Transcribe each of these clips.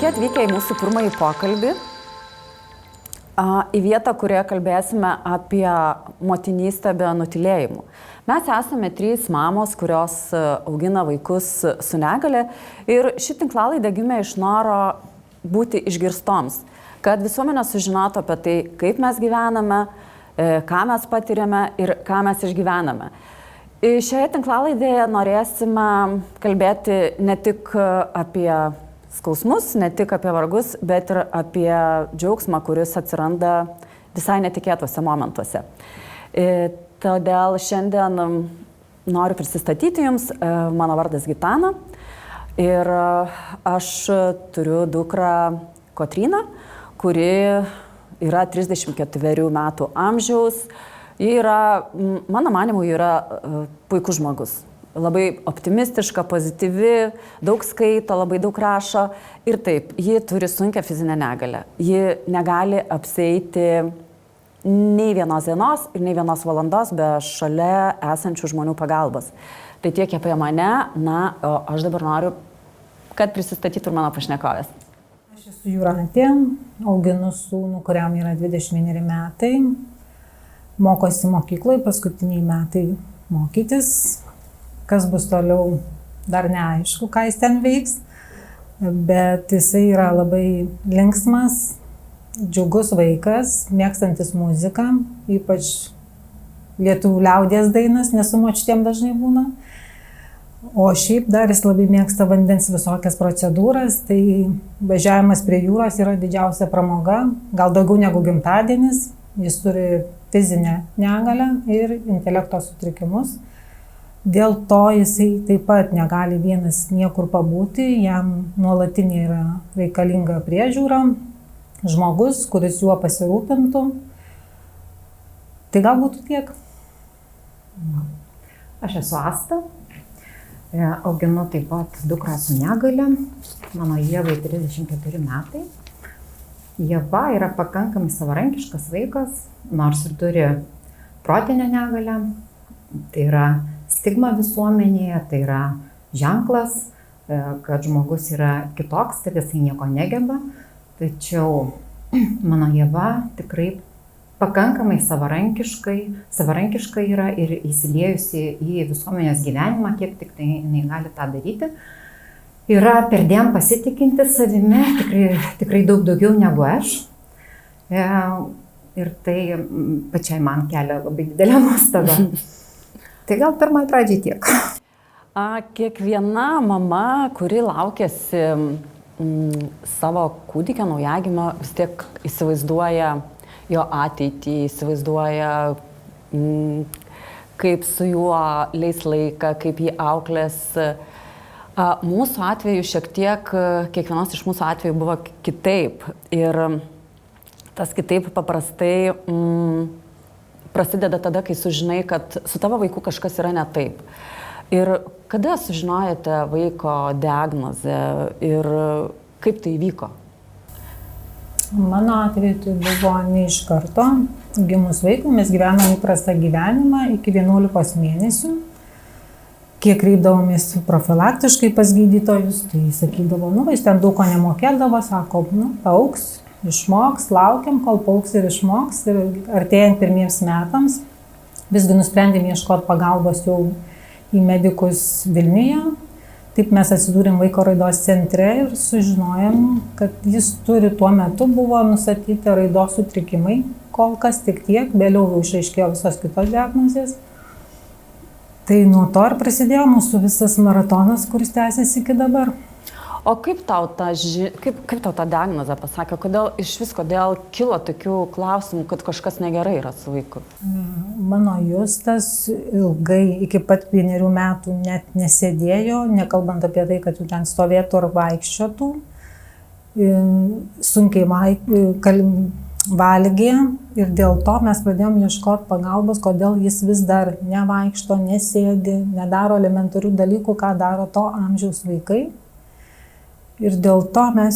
Sveiki atvykę į mūsų pirmąjį pokalbį. Į vietą, kurioje kalbėsime apie motinystę be nutylėjimų. Mes esame 3 mamos, kurios augina vaikus su negale ir ši tinklalaidė gimė iš noro būti išgirstoms, kad visuomenė sužinotų apie tai, kaip mes gyvename, ką mes patiriame ir ką mes išgyvename. Šioje tinklalaidėje norėsime kalbėti ne tik apie skausmus, ne tik apie vargus, bet ir apie džiaugsmą, kuris atsiranda visai netikėtuose momentuose. Todėl šiandien noriu prisistatyti Jums, mano vardas Gitana ir aš turiu dukrą Kotryną, kuri yra 34 metų amžiaus. Ji yra, mano manymu, yra puikus žmogus. Labai optimistiška, pozityvi, daug skaito, labai daug rašo ir taip, ji turi sunkią fizinę negalę. Ji negali apsieiti nei vienos dienos ir nei vienos valandos be šalia esančių žmonių pagalbos. Tai tiek apie mane, o aš dabar noriu, kad prisistatytų ir mano pašnekovės. Aš esu Jūratė, auginu sūnų, kuriam yra 21 metai, mokosi mokykloje, paskutiniai metai mokytis. Kas bus toliau, dar neaišku, ką jis ten veiks, bet jisai yra labai linksmas, džiugus vaikas, mėgstantis muziką, ypač lietuvių liaudies dainas, nes su močiutėm dažnai būna. O šiaip dar jis labai mėgsta vandens visokias procedūras, tai važiavimas prie jūros yra didžiausia pramoga, gal daugiau negu gimtadienis, jis turi fizinę negalę ir intelekto sutrikimus. Dėl to jisai taip pat negali vienas niekur pabūti, jam nuolatinė yra reikalinga priežiūra, žmogus, kuris juo pasirūpintų. Tai galbūt tiek. Aš esu Asta, auginu taip pat dukrą su negale, mano Ievai 34 metai. Ieva yra pakankamai savarankiškas vaikas, nors ir turi protinę negalę, tai yra stigma visuomenėje, tai yra ženklas, kad žmogus yra kitoks, kad jisai nieko negeba. Tačiau mano Ieva tikrai pakankamai savarankiškai yra ir įsiliejusi į visuomenės gyvenimą, kiek tik tai jinai gali tą daryti. Yra perdėm pasitikinti savimi, tikrai daug daugiau negu aš. Ir tai pačiai man kelia labai didelę nuostabą. Tai gal pirmai pradžiai tiek. Kiekviena mama, kuri laukiasi savo kūdikio naujagimio, vis tiek įsivaizduoja jo ateitį, įsivaizduoja, kaip su juo leis laiką, kaip jį auklės. Mūsų atveju šiek tiek, kiekvienos iš mūsų atveju buvo kitaip. Ir tas kitaip paprastai prasideda tada, kai sužinai, kad su tavo vaiku kažkas yra ne taip. Ir kada sužinojote vaiko diagnozę ir kaip tai įvyko? Mano atveju tai buvo ne iš karto. Gimus vaikui mes gyvename įprastą gyvenimą iki 11 mėnesių. Kiek kreipdavomės profilaktiškai pas gydytojus, tai sakydavo, jis ten daug ko nemokėdavo, sako, augs. Išmoks, laukiam, kol paaugs ir išmoks ir artėjant pirmiems metams visgi nusprendėm ieškoti pagalbos jau į medikus Vilniuje. Taip mes atsidūrėm vaiko raidos centre ir sužinojom, kad jis turi tuo metu buvo nustatyti raidos sutrikimai, kol kas tik tiek, vėliau jau išaiškėjo visos kitos diagnozės. Tai nuo to ir prasidėjo mūsų visas maratonas, kuris tęsiasi iki dabar. O kaip tau tą diagnozę pasakė? Kodėl kilo tokių klausimų, kad kažkas negerai yra su vaiku? Mano Justas ilgai, iki pat 1 metų net nesėdėjo, nekalbant apie tai, kad jau ten stovėtų ar vaikščiotų. Sunkiai valgė ir dėl to mes pradėjom ieškoti pagalbos, kodėl jis vis dar nevaikšto, nesėdi, nedaro elementarių dalykų, ką daro to amžiaus vaikai. Ir dėl to mes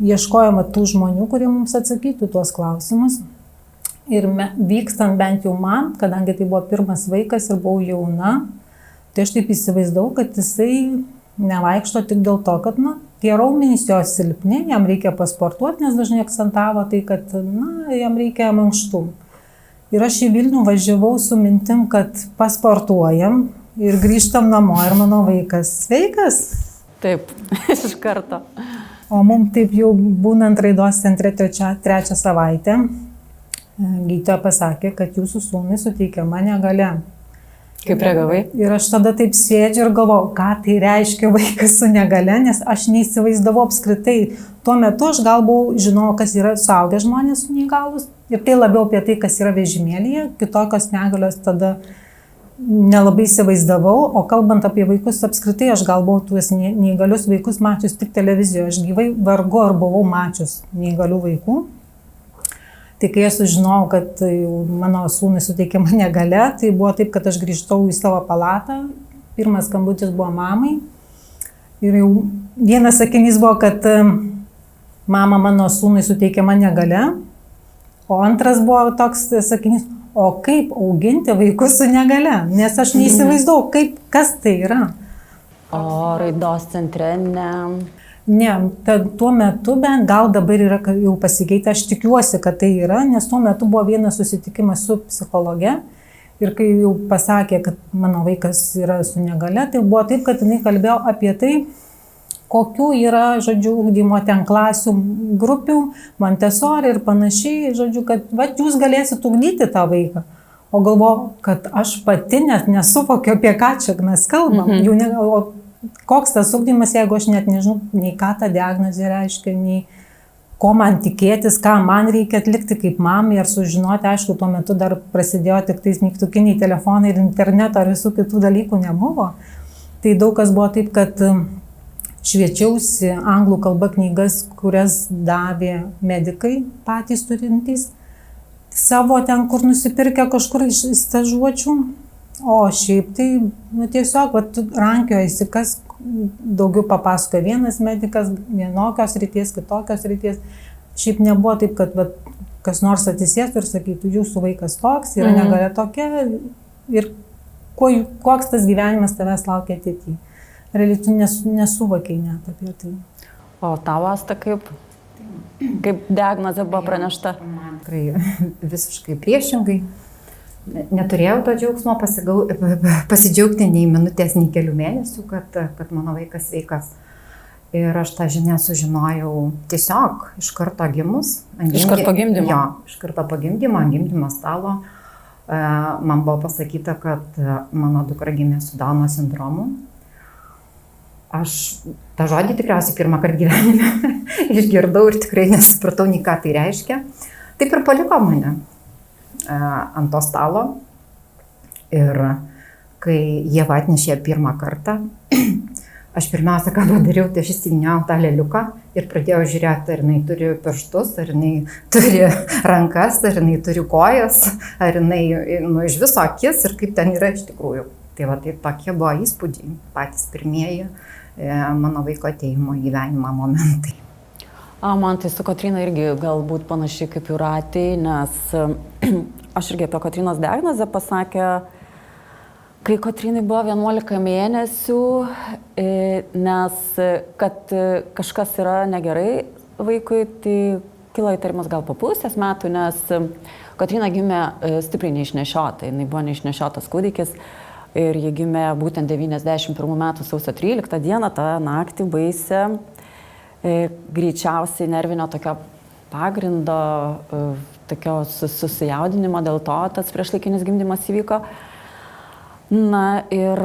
ieškojame tų žmonių, kurie mums atsakytų tuos klausimus. Ir vykstant bent jau man, kadangi tai buvo pirmas vaikas ir buvau jauna, tai aš taip įsivaizdavau, kad jisai nevaikšto tik dėl to, kad tie raumenys jo silpni, jam reikia pasportuoti, nes dažnai akcentavo tai, kad jam reikia mankštų. Ir aš į Vilnių važiavau su mintim, kad pasportuojam ir grįžtam namo ir mano vaikas sveikas. Taip, iš karto. O mums taip jau būnant raidos centre trečią savaitę, gydytoja pasakė, kad jūsų sūnui suteikiama negalia. Kaip reagavai? Ir aš tada taip sėdžiu ir galvoju, ką tai reiškia vaikas su negale, nes aš neįsivaizdavau apskritai. Tuo metu aš galbūt žinojau, kas yra suaugę žmonės su neįgalus ir tai labiau apie tai, kas yra vežimėlyje, kitokios negalios tada nelabai įsivaizdavau, o kalbant apie vaikus apskritai, aš galbūt tuos neįgalius vaikus mačius tik televizijoje, aš gyvai vargu ar buvau mačius neįgalių vaikų. Tai kai aš sužinojau, kad mano sūnui suteikiama negalia, tai buvo taip, kad aš grįžtau į savo palatą, pirmas skambutis buvo mamai ir jau vienas sakinys buvo, kad mama, mano sūnui suteikiama negalia, o antras buvo toks sakinys, o kaip auginti vaikus su negalia, nes aš neįsivaizdavau, kas tai yra. O raidos centre ne... Ne, tuo metu bent, gal dabar yra jau pasikeitę, aš tikiuosi, kad tai yra, nes tuo metu buvo vienas susitikimas su psichologe ir kai jau pasakė, kad mano vaikas yra su negalia, tai buvo taip, kad jinai kalbėjo apie tai, kokių yra, žodžiu, ugdymo ten klasių grupių, Montessori ir panašiai, žodžiu, kad jūs galėsit ugdyti tą vaiką. O galvoju, kad aš pati net nesuvokiu, apie ką čia mes kalbam. Koks tas ugdymas, jeigu aš net nežinau, nei ką ta diagnozė reiškia, nei ko man tikėtis, ką man reikia atlikti kaip mamai ar sužinoti. Aišku, tuo metu dar prasidėjo tik tais mygtukiniai telefonai ir interneto ar visų kitų dalykų nebuvo. Tai daug kas buvo taip, kad šviečiausi anglų kalba knygas, kurias davė medikai patys turintys savo ten, kur nusipirkę kažkur iš stažuočių. O šiaip tai, tiesiog, rankiojasi, kas daugiau papasakoja vienas medikas, vienokios ryties, kitokios ryties. Šiaip nebuvo taip, kad kas nors atsisėstų ir sakytų, jūsų vaikas toks, yra negalia tokia ir koks tas gyvenimas tavęs laukia ateityje. Realiai tu nesuvokiai net apie tai. O tavo, Asta, kaip diagnozė buvo pranešta? Man tikrai visiškai priešingai. Neturėjau to džiaugsmo pasidžiaugti nei minutės, nei kelių mėnesių, kad mano vaikas sveikas. Ir aš tą žinią sužinojau tiesiog iš karto gimus. Iš karto gimdymo? Jo, iš karto po gimdymo, ant gimdymo stalo. Man buvo pasakyta, kad mano dukra gimė su Dauno sindromu. Aš tą žodį tikriausiai pirmą kartą gyvenime išgirdau ir tikrai nesupratau, nei ką tai reiškia. Taip ir paliko mane ant to stalo ir kai jie atnešė pirmą kartą, aš pirmiausia, ką padariau, tai aš įsivyniau tą lėliuką ir pradėjau žiūrėti, ar jinai turi pirštus, ar jinai turi rankas, ar jinai turi kojas, ar jinai iš viso akis ir kaip ten yra iš tikrųjų. Tai tokie buvo įspūdžiai, patys pirmieji mano vaiko atėjimo gyvenimo momentai. Man tai su Kotryna irgi galbūt panašiai kaip Jūratei, nes aš irgi apie Kotrynos diagnozę pasakė, kai Kotrynai buvo 11 mėnesių, nes kad kažkas yra negerai vaikui, tai kilo įtarimas gal po pusės metų, nes Kotryna gimė stipriai neišnešiota, jinai buvo neišnešiotas kūdikis ir ji gimė būtent 91 metų sausio 13 dieną, tą naktį baisę. Greičiausiai nervinio tokio pagrindo, tokio susijaudinimo, dėl to tas priešlaikinis gimdymas įvyko. Na ir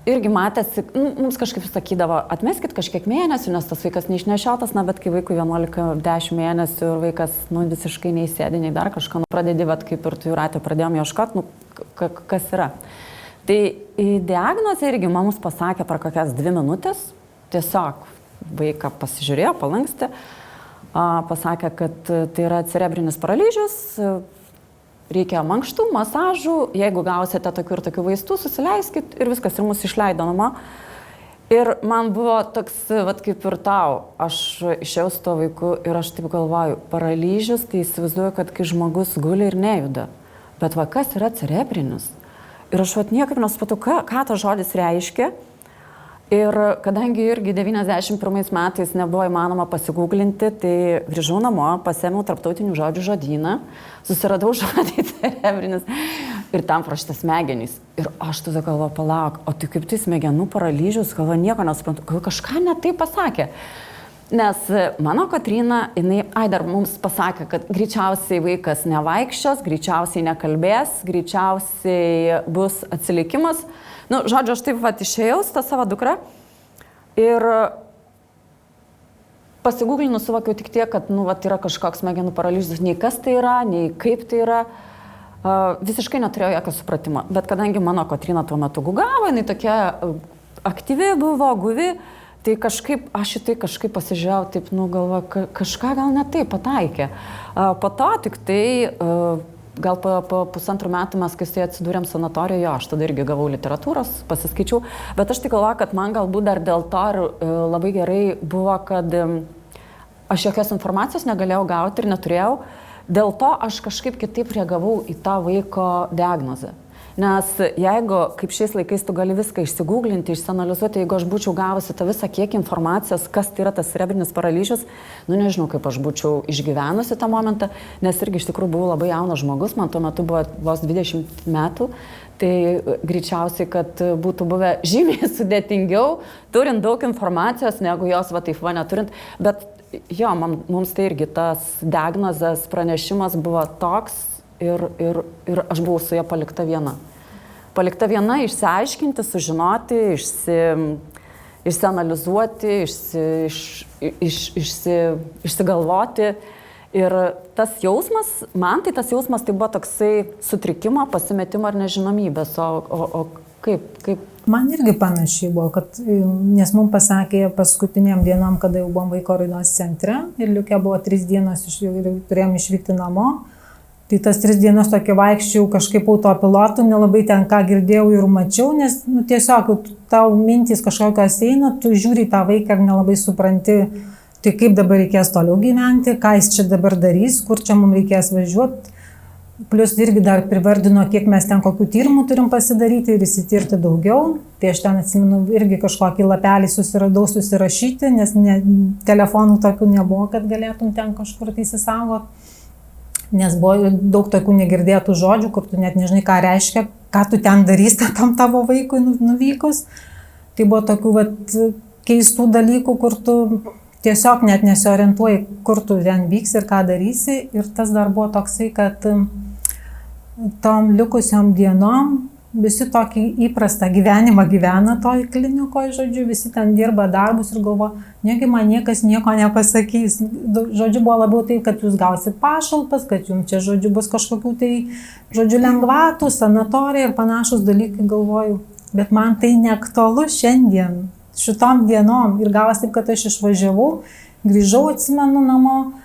irgi matėsi, mums kažkaip sakydavo, atmeskit kažkiek mėnesių, nes tas vaikas neišnešiotas, bet kai vaikui 11-10 mėnesių ir vaikas visiškai neįsėdi, nei dar kažką, pradedi, kaip ir tu, Jūratė, pradėjom ieškoti, kas yra. Tai diagnozė irgi mums pasakė per kokias 2 minutės, tiesiog vaiką pasižiūrėjo, palankstė, pasakė, kad tai yra cerebrinis paralyžius, reikia mankštų, masažų, jeigu gausite tokių ir tokių vaistų, susileiskit ir viskas, ir mus išleido namo. Ir man buvo toks, kaip ir tau, aš išėjau su tuo vaiku ir aš taip galvoju, paralyžius, tai įsivaizduoju, kad kai žmogus guli ir nejuda. Bet kas yra cerebrinis? Ir aš niekaip nesupratau, ką tas žodis reiškia. Ir kadangi irgi 91 metais nebuvo įmanoma pasigūglinti, tai grįžau namo, pasėmiau tarptautinių žodžių žodyną, susiradau žodį cerebrinis ir tam prašytas smegenys. Ir aš tada galvoju, palauk, o tai kaip tai smegenų paralyžius, galvoju, nieko nesuprantu, gal kažką ne taip pasakė. Nes mano Kotryna, jinai, dar mums pasakė, kad greičiausiai vaikas nevaikščios, greičiausiai nekalbės, greičiausiai bus atsilikimas. Nu, žodžiu, aš taip išėjau su tą savo dukrą ir pasigūglinus suvokiau tik tiek, kad yra kažkoks smegenų paralyžius, nei kas tai yra, nei kaip tai yra. Visiškai neturėjau jokio supratimo. Bet kadangi mano Kotryna tuo metu gugavo, jinai tokia aktyvi buvo, guvi, tai kažkaip, aš į tai kažkaip pasižiūrėjau, taip, galvoju, kažką gal ne taip pataikė. Po to tik tai, gal po 1,5 metų mes, kai tai atsidūrėm sanatorijoje, aš tada irgi gavau literatūros, pasiskaičiau, bet aš tik galvoju, kad man galbūt dar dėl to ir labai gerai buvo, kad aš jokios informacijos negalėjau gauti ir neturėjau, dėl to aš kažkaip kitaip reagavau į tą vaiko diagnozę. Nes jeigu, kaip šiais laikais, tu gali viską išsigūglinti, išsianalizuoti, jeigu aš būčiau gavusi tą visą kiekį informacijos, kas tai yra tas cerebrinis paralyžius, nežinau, kaip aš būčiau išgyvenusi tą momentą, nes irgi iš tikrųjų buvau labai jaunas žmogus, man tuo metu buvo vos 20 metų, tai greičiausiai, kad būtų buvę žymiai sudėtingiau, turint daug informacijos, negu jos taip neturint, bet jo, mums tai irgi tas diagnozės pranešimas buvo toks, ir aš buvau su ja palikta viena. Palikta viena išsiaiškinti, sužinoti, išsianalizuoti, išsigalvoti. Ir tas jausmas, man tai tas jausmas tai buvo toksai sutrikimo, pasimetimo ar nežinomybės. O kaip? Man irgi panašiai buvo, nes mums pasakė paskutiniam dienom, kada jau buvom vaiko raidos centre ir liukia buvo 3 dienos, turėjom išvykti namo. Tai tas 3 dienos tokia vaikščiau kažkaip autopilotu, nelabai ten ką girdėjau ir mačiau, nes tiesiog tau mintys kažkokios eina, tu žiūri tą vaiką ir nelabai supranti, tai kaip dabar reikės toliau gyventi, ką jis čia dabar darys, kur čia mums reikės važiuoti. Plius irgi dar privardino, kiek mes ten kokių tyrimų turim pasidaryti ir įsitirti daugiau. Tai aš ten atsimenu irgi kažkokį lapelį susiradau susirašyti, nes telefonų tokių nebuvo, kad galėtum ten kažkur tai įsisaugoti. Nes buvo daug tokių negirdėtų žodžių, kur tu net nežinai, ką reiškia, ką tu ten darysi tam tavo vaikui nuvykus. Tai buvo tokių keistų dalykų, kur tu tiesiog net nesiorientuoji, kur tu ten vyksi ir ką darysi. Ir tas dar buvo toksai, kad tom likusiom dienom visi tokį įprastą gyvenimą gyvena toj klinikoje, žodžiu, visi ten dirba darbus ir galvo, negi man niekas nieko nepasakys. Žodžiu, buvo labiau taip, kad jūs gausit pašalpas, kad jums čia, žodžiu, bus kažkokių tai, žodžiu, lengvatų, sanatorija ir panašus dalykai, galvoju. Bet man tai neaktualu šiandien, šitom dienom. Ir gavas taip, kad aš išvažiavau, grįžau, atsimenu, namo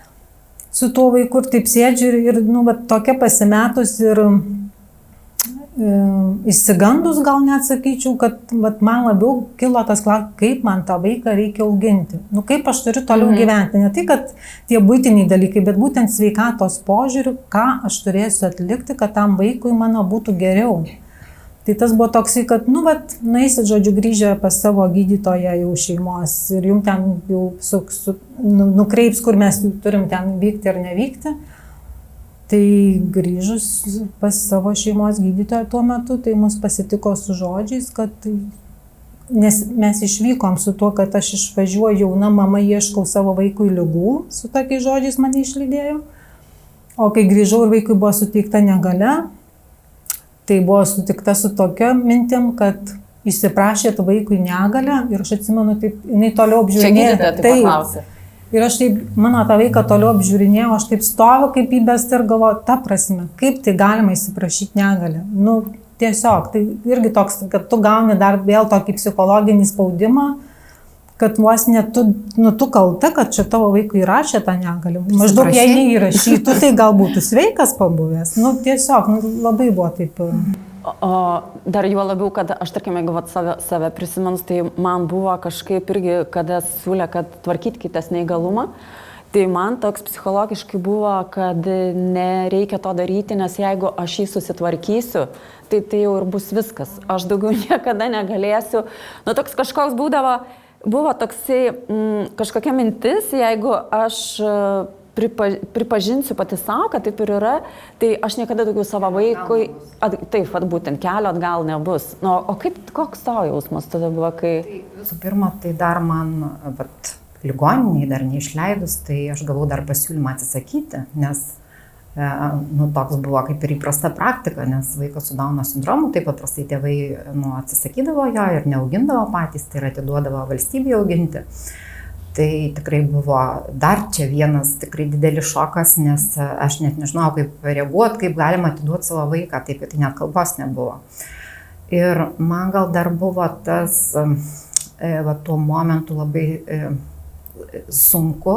su tuo vaiku ir taip sėdžiu ir tokia pasimetus ir įsigandus gal net sakyčiau, kad man labiau kilo tas klausimas, kaip man tą vaiką reikia auginti. Kaip aš turiu toliau gyventi. Ne tai, kad tie buitiniai dalykai, bet būtent sveikatos požiūriu, ką aš turėsiu atlikti, kad tam vaikui mano būtų geriau. Tai tas buvo toksai, kad, nueisit, žodžiu, grįžę pas savo gydytoją jau šeimos ir jums ten jau nukreips, kur mes turim ten vykti ar nevykti. Tai grįžus pas savo šeimos gydytoją tuo metu, tai mus pasitiko su žodžiais, kad nes mes išvykom su tuo, kad aš išvažiuoju jauna mama, ieškau savo vaikui ligų, su tokiais žodžiais mane išlydėjo. O kai grįžau ir vaikui buvo suteikta negalia, tai buvo sutikta su tokia mintim, kad išsiprašėt vaikui negalę ir aš atsimenu, taip, jinai toliau apžiūrinėjo. Čia gydytoja taip paklausė. Ir aš taip, mano tą vaiką toliau apžiūrinėjau, aš taip stoviu kaip įbesta ir galvoju, ta prasme, kaip tai galima įsiprašyti negalę. Tiesiog, tai irgi toks, kad tu gauni dar vėl tokį psichologinį spaudimą, kad vos net tu kalta, kad čia tavo vaikui įrašė tą negalę. Maždaug jei neįrašytų, tai gal būtų sveikas pabuvęs. Tiesiog, labai buvo taip. O dar juo labiau, kad aš, tarkim, jeigu save prisimenus, tai man buvo kažkaip irgi, kada siūlė, kad tvarkytkitės neįgalumą, Tai man toks psichologiškai buvo, kad nereikia to daryti, nes jeigu aš jį susitvarkysiu, tai jau ir bus viskas. Aš daugiau niekada negalėsiu. Nu, toks kažkoks buvo toksai kažkokia mintis, jeigu aš pripažinsiu pati savo, kad taip ir yra, tai aš niekada daugiau savo vaikui, taip, būtent kelio atgal nebus. Nu, o koks tavo jausmas tada buvo, kai... Tai visų pirma, tai dar man, ligoniniai dar neišleidus, tai aš gavau dar pasiūlymą atsisakyti, nes toks buvo kaip ir įprasta praktika, nes vaikas su Dauno sindromu, taip paprastai tėvai atsisakydavo jo ir neaugindavo patys, tai yra atiduodavo valstybei auginti. Tai tikrai buvo dar čia vienas tikrai didelis šokas, nes aš net nežinau, kaip reaguoti, kaip galima atiduoti savo vaiką, taip tai net kalbos nebuvo. Ir man gal dar buvo tas tuo momentu labai sunku,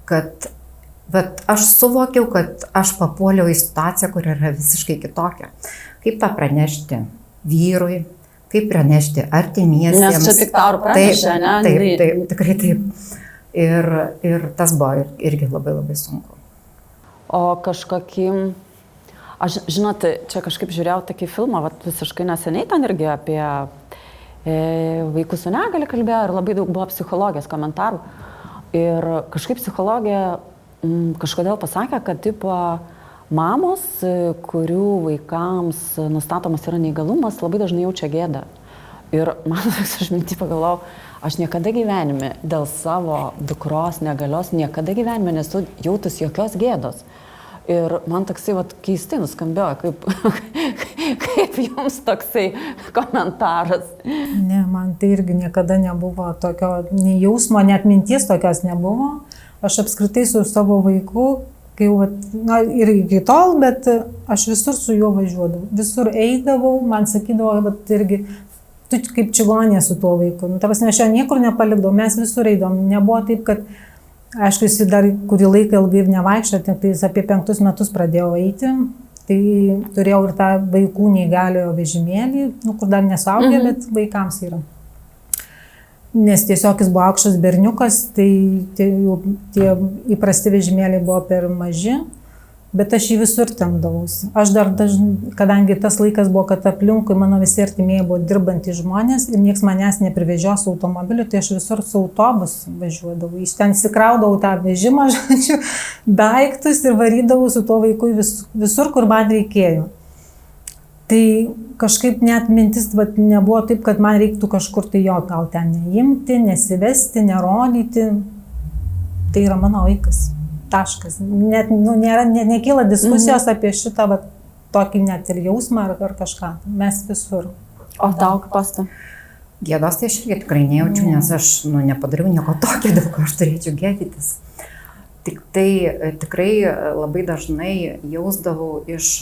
kad aš suvokiau, kad aš papuoliau į situaciją, kur yra visiškai kitokia. Kaip tą pranešti vyrui, kaip pranešti artimiesiems. Nes čia tik tau pranešė, ne? Taip, tikrai taip. Ir tas buvo irgi labai labai sunku. O žinot, čia kažkaip žiūrėjau tokį filmą, visiškai neseniai ten irgi apie vaikų su negalia kalbėjo ir labai daug buvo psichologijos komentarų. Ir kažkaip psichologija kažkodėl pasakė, kad mamos, kurių vaikams nustatomas yra neįgalumas, labai dažnai jaučia gėdą. Ir man aš mintį pagalvojau, aš niekada gyvenime dėl savo dukros negalios, niekada gyvenime nesu jautus jokios gėdos. Ir man toksai keistai nuskambėjo, kaip jums toksai komentaras. Ne, man tai irgi niekada nebuvo tokio, nei jausmo, net minties tokios nebuvo. Aš apskritai su savo vaiku, kai ir iki tol, bet aš visur su juo važiuodavau. Visur eidavau, man sakydavo, irgi, tu kaip čigonė su tuo vaiku. Ta prasme, aš jo niekur nepalikdavau, mes visur eidavom. Nebuvo taip, kad aišku, jis dar kurį laiką ilgai ir nevaikščio, tai jis apie 5 metus pradėjo eiti, tai turėjau ir tą vaikų neįgaliojo vežimėlį, kur dar nesuaugė, bet vaikams yra. Nes tiesiog jis buvo aukštas berniukas, tai tie įprasti vežimėliai buvo per maži, bet aš jį visur tempdavausi. Aš dar dažnai, kadangi tas laikas buvo, kad aplinkui mano visi artimieji buvo dirbantys žmonės ir nieks manęs neprivežė su automobiliu, tai aš visur su autobusu važiuodavau. Iš ten įsikraudavau tą vežimą, daiktus ir varydavau su tuo vaiku visur, kur man reikėjo. Tai kažkaip net mintis nebuvo taip, kad man reiktų kažkur tai jo gal ten neimti, nesivesti, nerodyti. Tai yra mano vaikas. Taškas. Net nekyla diskusijos apie šitą tokį net ir jausmą ar kažką. Mes visur. O tau kaip pasta? Gėdos tai aš irgi tikrai nejaučiu, nes aš nepadariau nieko tokio, dėl ko aš turėčiau gėdytis. Tik tai tikrai labai dažnai jausdavau iš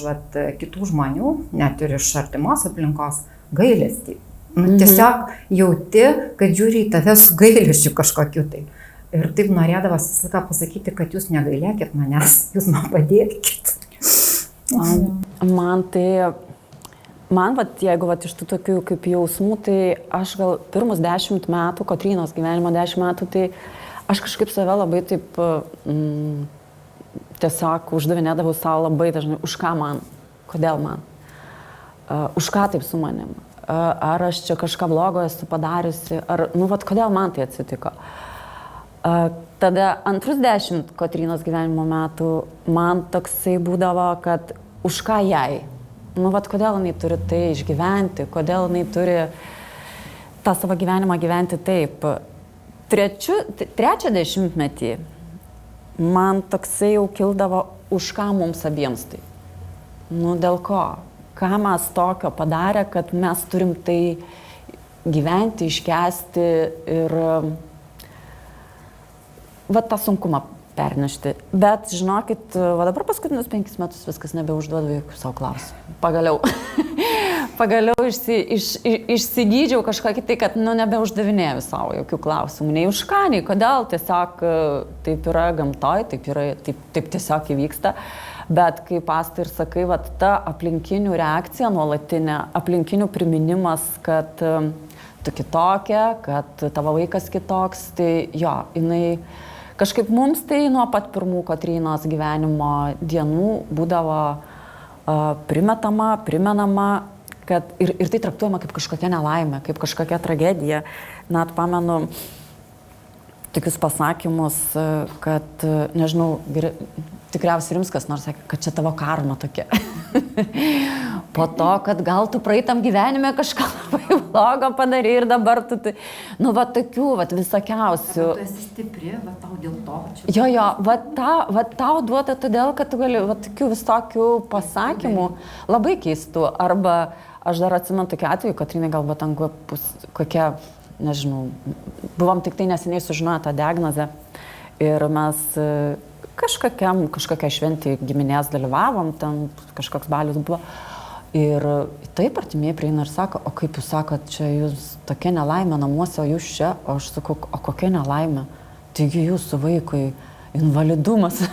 kitų žmonių, net ir iš artimos aplinkos, gailestį. Tiesiog jauti, kad žiūri į tave su gailesčiu kažkokiu tai. Ir taip norėdavas visą laiką pasakyti, kad jūs negailėkit manęs, jūs man padėkit. Man jeigu iš tų tokių kaip jausmų, tai aš gal pirmus 10 metų, Kotrynos gyvenimo 10 metų, tai aš kažkaip save labai taip tiesiog uždavinėdavau savo labai dažnai, už ką man, kodėl man, už ką taip su manim, ar aš čia kažką blogo esu padariusi, ar, kodėl man tai atsitiko. Tada antrus 10 Kotrynos gyvenimo metų man toksai būdavo, kad už ką jai. Kodėl jinai turi tai išgyventi, kodėl jinai turi tą savo gyvenimą gyventi taip. Trečią 10-metį man toksai jau kildavo, už ką mums abiems tai. Dėl ko? Ką mes tokio padarė, kad mes turim tai gyventi, iškęsti ir tą sunkumą pernešti. Bet žinokit, dabar paskutinius 5 metus viskas nebeužduodu jokių savo klausimų. Pagaliau išsigydžiau kažkokį tai, kad nebeuždavinėjau savo jokių klausimų. Nei už ką, nei kodėl. Tiesiog taip yra gamtoj, taip tiesiog įvyksta. Bet kaip Asta ir sakai, ta aplinkinių reakcija nuolatinė, aplinkinių priminimas, kad tu kitokia, kad tavo vaikas kitoks, tai jo, jinai kažkaip mums tai nuo pat pirmų Kotrynos gyvenimo dienų būdavo primenama, kad ir tai traktuojama kaip kažkokia nelaimė, kaip kažkokia tragedija. Net pamenu tokius pasakymus, kad, nežinau, tikriausiai jums kas nors sakė, kad čia tavo karma tokia. Po to, kad gal tu praeitam gyvenime kažką labai blogo padarai ir dabar tu tai, nu, va, tokių, va, visokiausių. Tu esi stipri, va, tau dėl to. Jo, va, tau duota todėl, kad tu gali, va, tokių vis tokių pasakymų labai keistų. Arba aš dar atsimenu tokį atvejį, Kotrynai galbūt ten kokia, nežinau, buvom tik tai neseniai sužinoję tą diagnozę ir mes kažkokia šventė giminės dalyvavom, ten kažkoks balius buvo. Ir taip artimieji prieina ir sako, o kaip jūs sakot, čia jūs tokia nelaimė namuose, o jūs čia, o aš sakau, o kokia nelaimė? Taigi jūsų vaikui invalidumas.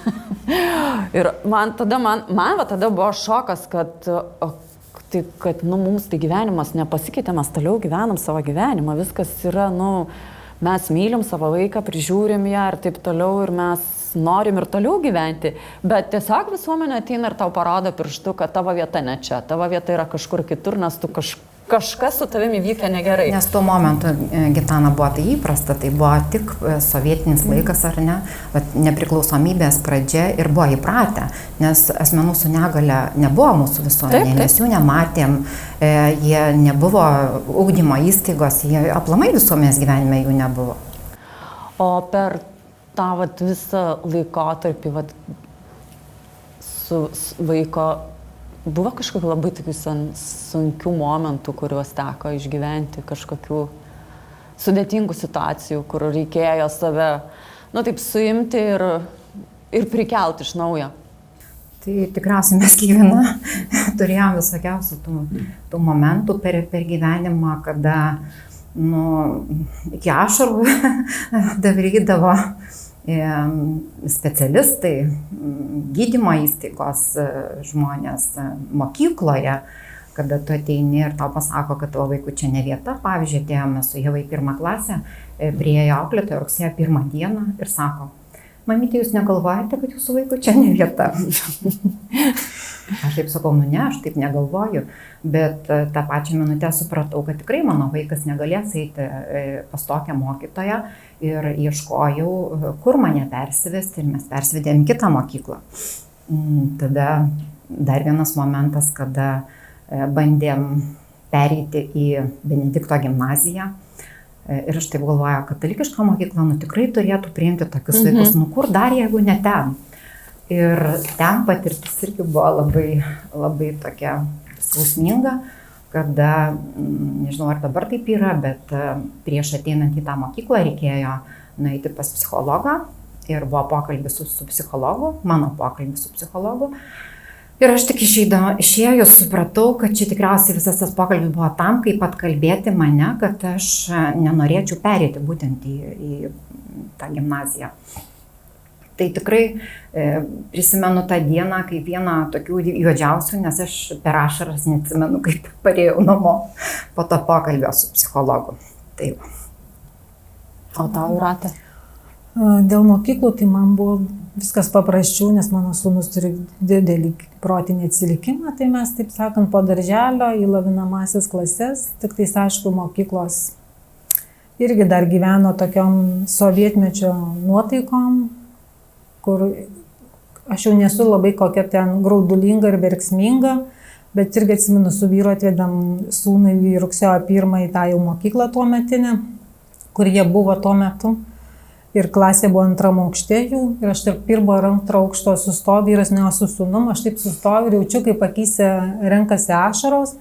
Ir man tada buvo šokas, kad mums tai gyvenimas nepasikeitė, mes toliau gyvenam savo gyvenimą, viskas yra, mes mylim savo vaiką, prižiūrim ją ir taip toliau ir mes norim ir toliau gyventi, bet tiesiog visuomenė ateina ir tau parodo pirštu, kad tavo vieta ne čia, tavo vieta yra kažkur kitur, nes tu kažkas su tavimi įvykę negerai. Nes tuo momentu, Gitana, buvo tai įprasta, tai buvo tik sovietinis laikas, ar ne, bet nepriklausomybės pradžia ir buvo įpratę, nes asmenų su negale nebuvo mūsų visuomenėje, mes jų nematėm, jie nebuvo ugdymo įstaigos, jie aplamai visuomenės gyvenime jų nebuvo. O per tą visą laikotarpį su vaiko buvo kažkokių labai tokių sunkių momentų, kuriuos teko išgyventi, kažkokių sudėtingų situacijų, kur reikėjo save, taip suimti ir prikelti iš naujo. Tai tikriausiai mes kiekviena turėjom visokiausių tų momentų per gyvenimą, kada iki ašarų davrydavo specialistai, gydymo įstaigos žmonės mokykloje, kada tu ateini ir tau pasako, kad tavo vaikų čia ne vieta. Pavyzdžiui, atėjome su Ieva į 1 klasę, priėjo auklėtoja rugsėjo 1 dieną ir sako, mamytė, jūs negalvojate, kad jūsų vaikų čia ne vieta? Aš taip sakau, ne, aš taip negalvoju, bet tą pačią minutę supratau, kad tikrai mano vaikas negalės eiti pas tokią mokytoją ir ieškojau, kur mane persivesti ir mes persivedėm kitą mokyklą. Tada dar vienas momentas, kada bandėm pereiti į Benedikto gimnaziją ir aš taip galvoju, katalikiška mokykla tikrai turėtų priimti tokius vaikus, kur dar jeigu ne ten. Ir ten patirtis irgi buvo labai, labai tokia skausminga, kada, nežinau ar dabar taip yra, bet prieš ateinant į tą mokyklą reikėjo nueiti pas psichologą ir buvo pokalbis su psichologu, mano pokalbis su psichologu. Ir aš tik išėjus supratau, kad čia tikriausiai visas tas pokalbis buvo tam, kaip atkalbėti mane, kad aš nenorėčiau pereiti būtent į tą gimnaziją. Tai tikrai prisimenu tą dieną kaip vieną tokių juodžiausių, nes aš per ašaras neatsimenu, kaip parėjau namo po to pokalbio su psichologu. Taip. O tau, Jūrate? Dėl mokyklų tai man buvo viskas paprasčiau, nes mano sūnus turi didelį protinį atsilikimą, tai mes, taip sakant, po darželio į lavinamąsias klases, tik tais aišku mokyklos irgi dar gyveno tokiom sovietmečio nuotaikom, kur aš jau nesu labai kokia ten graudulinga ir verksminga, bet irgi atsimenu, su vyru atvedam sūnui į rugsėjo 1 į tą jau mokyklą tuo metinę, kur jie buvo tuo metu. Ir klasė buvo 2 aukšte jų, ir aš tarp 1 ir 2 aukšto sustoju, vyras ne su sūnum, aš taip sustoju ir jaučiu, kaip akyse renkasi ašaros.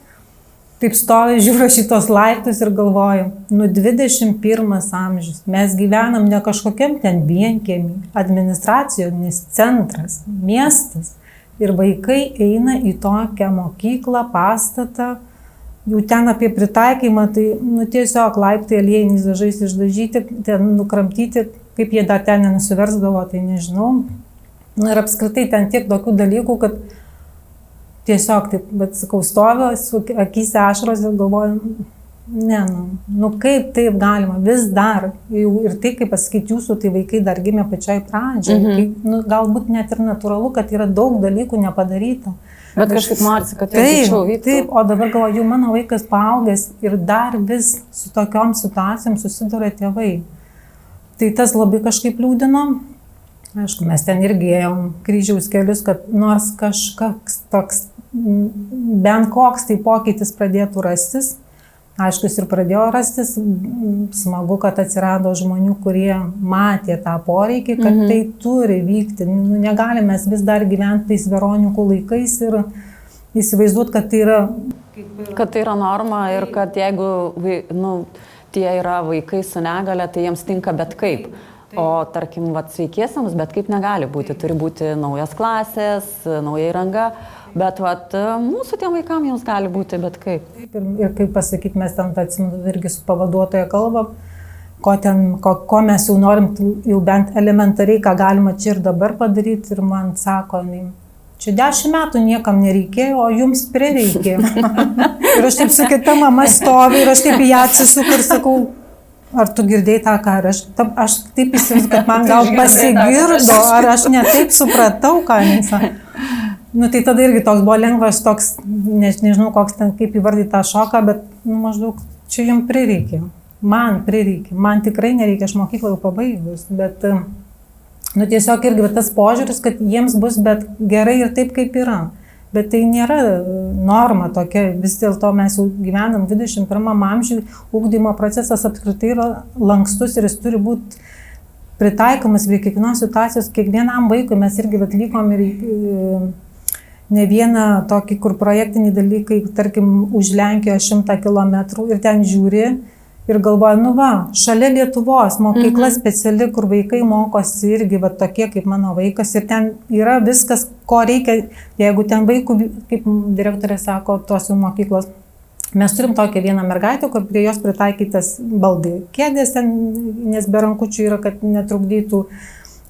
Taip stoviu, žiūriu šitos laiptus ir galvoju, 21 amžius, mes gyvenam ne kažkokiam ten vienkiemį, administracijonis centras, miestas. Ir vaikai eina į tokią mokyklą, pastatą, jau ten apie pritaikymą, tai tiesiog laiptai aliejiniais dažais išdažyti, ten nukramtyti, kaip jie dar ten nenusiversdavo, tai nežinau. Ir apskritai ten tiek tokių dalykų, kad tiesiog taip, bet sakau, stoviu, su akyse ašaros ir galvoju, Ne, nu kaip taip galima, vis dar. Ir tai, kaip pasakyti, jūsų tai vaikai dar gimė pačioj pradžioj. Galbūt net ir natūralu, kad yra daug dalykų nepadaryta. Bet kažkaip norisi, kad tai greičiau vyktų. Taip, o dabar galvoju, mano vaikas paaugęs ir dar vis su tokiom situacijom susiduria tėvai. Tai tas labai kažkaip liūdino. Aišku, mes ten irgi ėjom kryžiaus kelius, kad nors kažkoks toks, bent koks tai pokytis pradėtų rastis. Aišku, jis ir pradėjo rastis. Smagu, kad atsirado žmonių, kurie matė tą poreikį, kad tai turi vykti. Nu, negalime mes vis dar gyventi tais Veronikų laikais ir įsivaizduoti, kad tai yra... Kad tai yra norma ir kad jeigu tie yra vaikai su negale, tai jiems tinka bet kaip. O tarkim, sveikiesiams bet kaip negali būti. Turi būti naujas klasės, nauja įranga. Bet mūsų tiem vaikam jiems gali būti bet kaip. Taip, ir kaip pasakyti, mes ten atsimenu irgi su pavaduotoja kalbam, ko mes jau norim, jau bent elementariai, ką galima čia ir dabar padaryti. Ir man sako, čia 10 metų niekam nereikėjo, o jums prireikė. Ir aš taip su kita mama stoviu ir aš taip į ją atsisuku ir sakau, ar tu girdėjai tą, ką aš taip įsivaizduoju, kad man gal pasigirdo, ar aš ne taip supratau, ką jis sakė. Nu, tai tada irgi toks buvo lengvas, toks, nežinau, koks ten, kaip įvardyti tą šoką, bet maždaug čia jums prireikė. Man prireikė. Man tikrai nereikia, aš mokyklą jau pabaigus, bet tiesiog irgi tas požiūris, kad jiems bus bet gerai ir taip, kaip yra. Bet tai nėra norma tokia, vis dėlto mes jau gyvenam 21 amžiui, ugdymo procesas apskritai yra lankstus ir jis turi būti pritaikomas prie kiekvienos situacijos, kiekvienam vaikui. Mes irgi atlikom ir ne vieną tokį, kur projektiniai dalykai, tarkim, už Lenkijos 100 kilometrų ir ten žiūri ir galvoja, šalia Lietuvos mokykla speciali, kur vaikai mokosi irgi tokie kaip mano vaikas ir ten yra viskas, ko reikia, jeigu ten vaikų, kaip direktorė sako, tos jų mokyklos. Mes turim tokią vieną mergaitę, kur prie jos pritaikytas baldai. Kėdės ten, nes be rankučių yra, kad netrukdytų.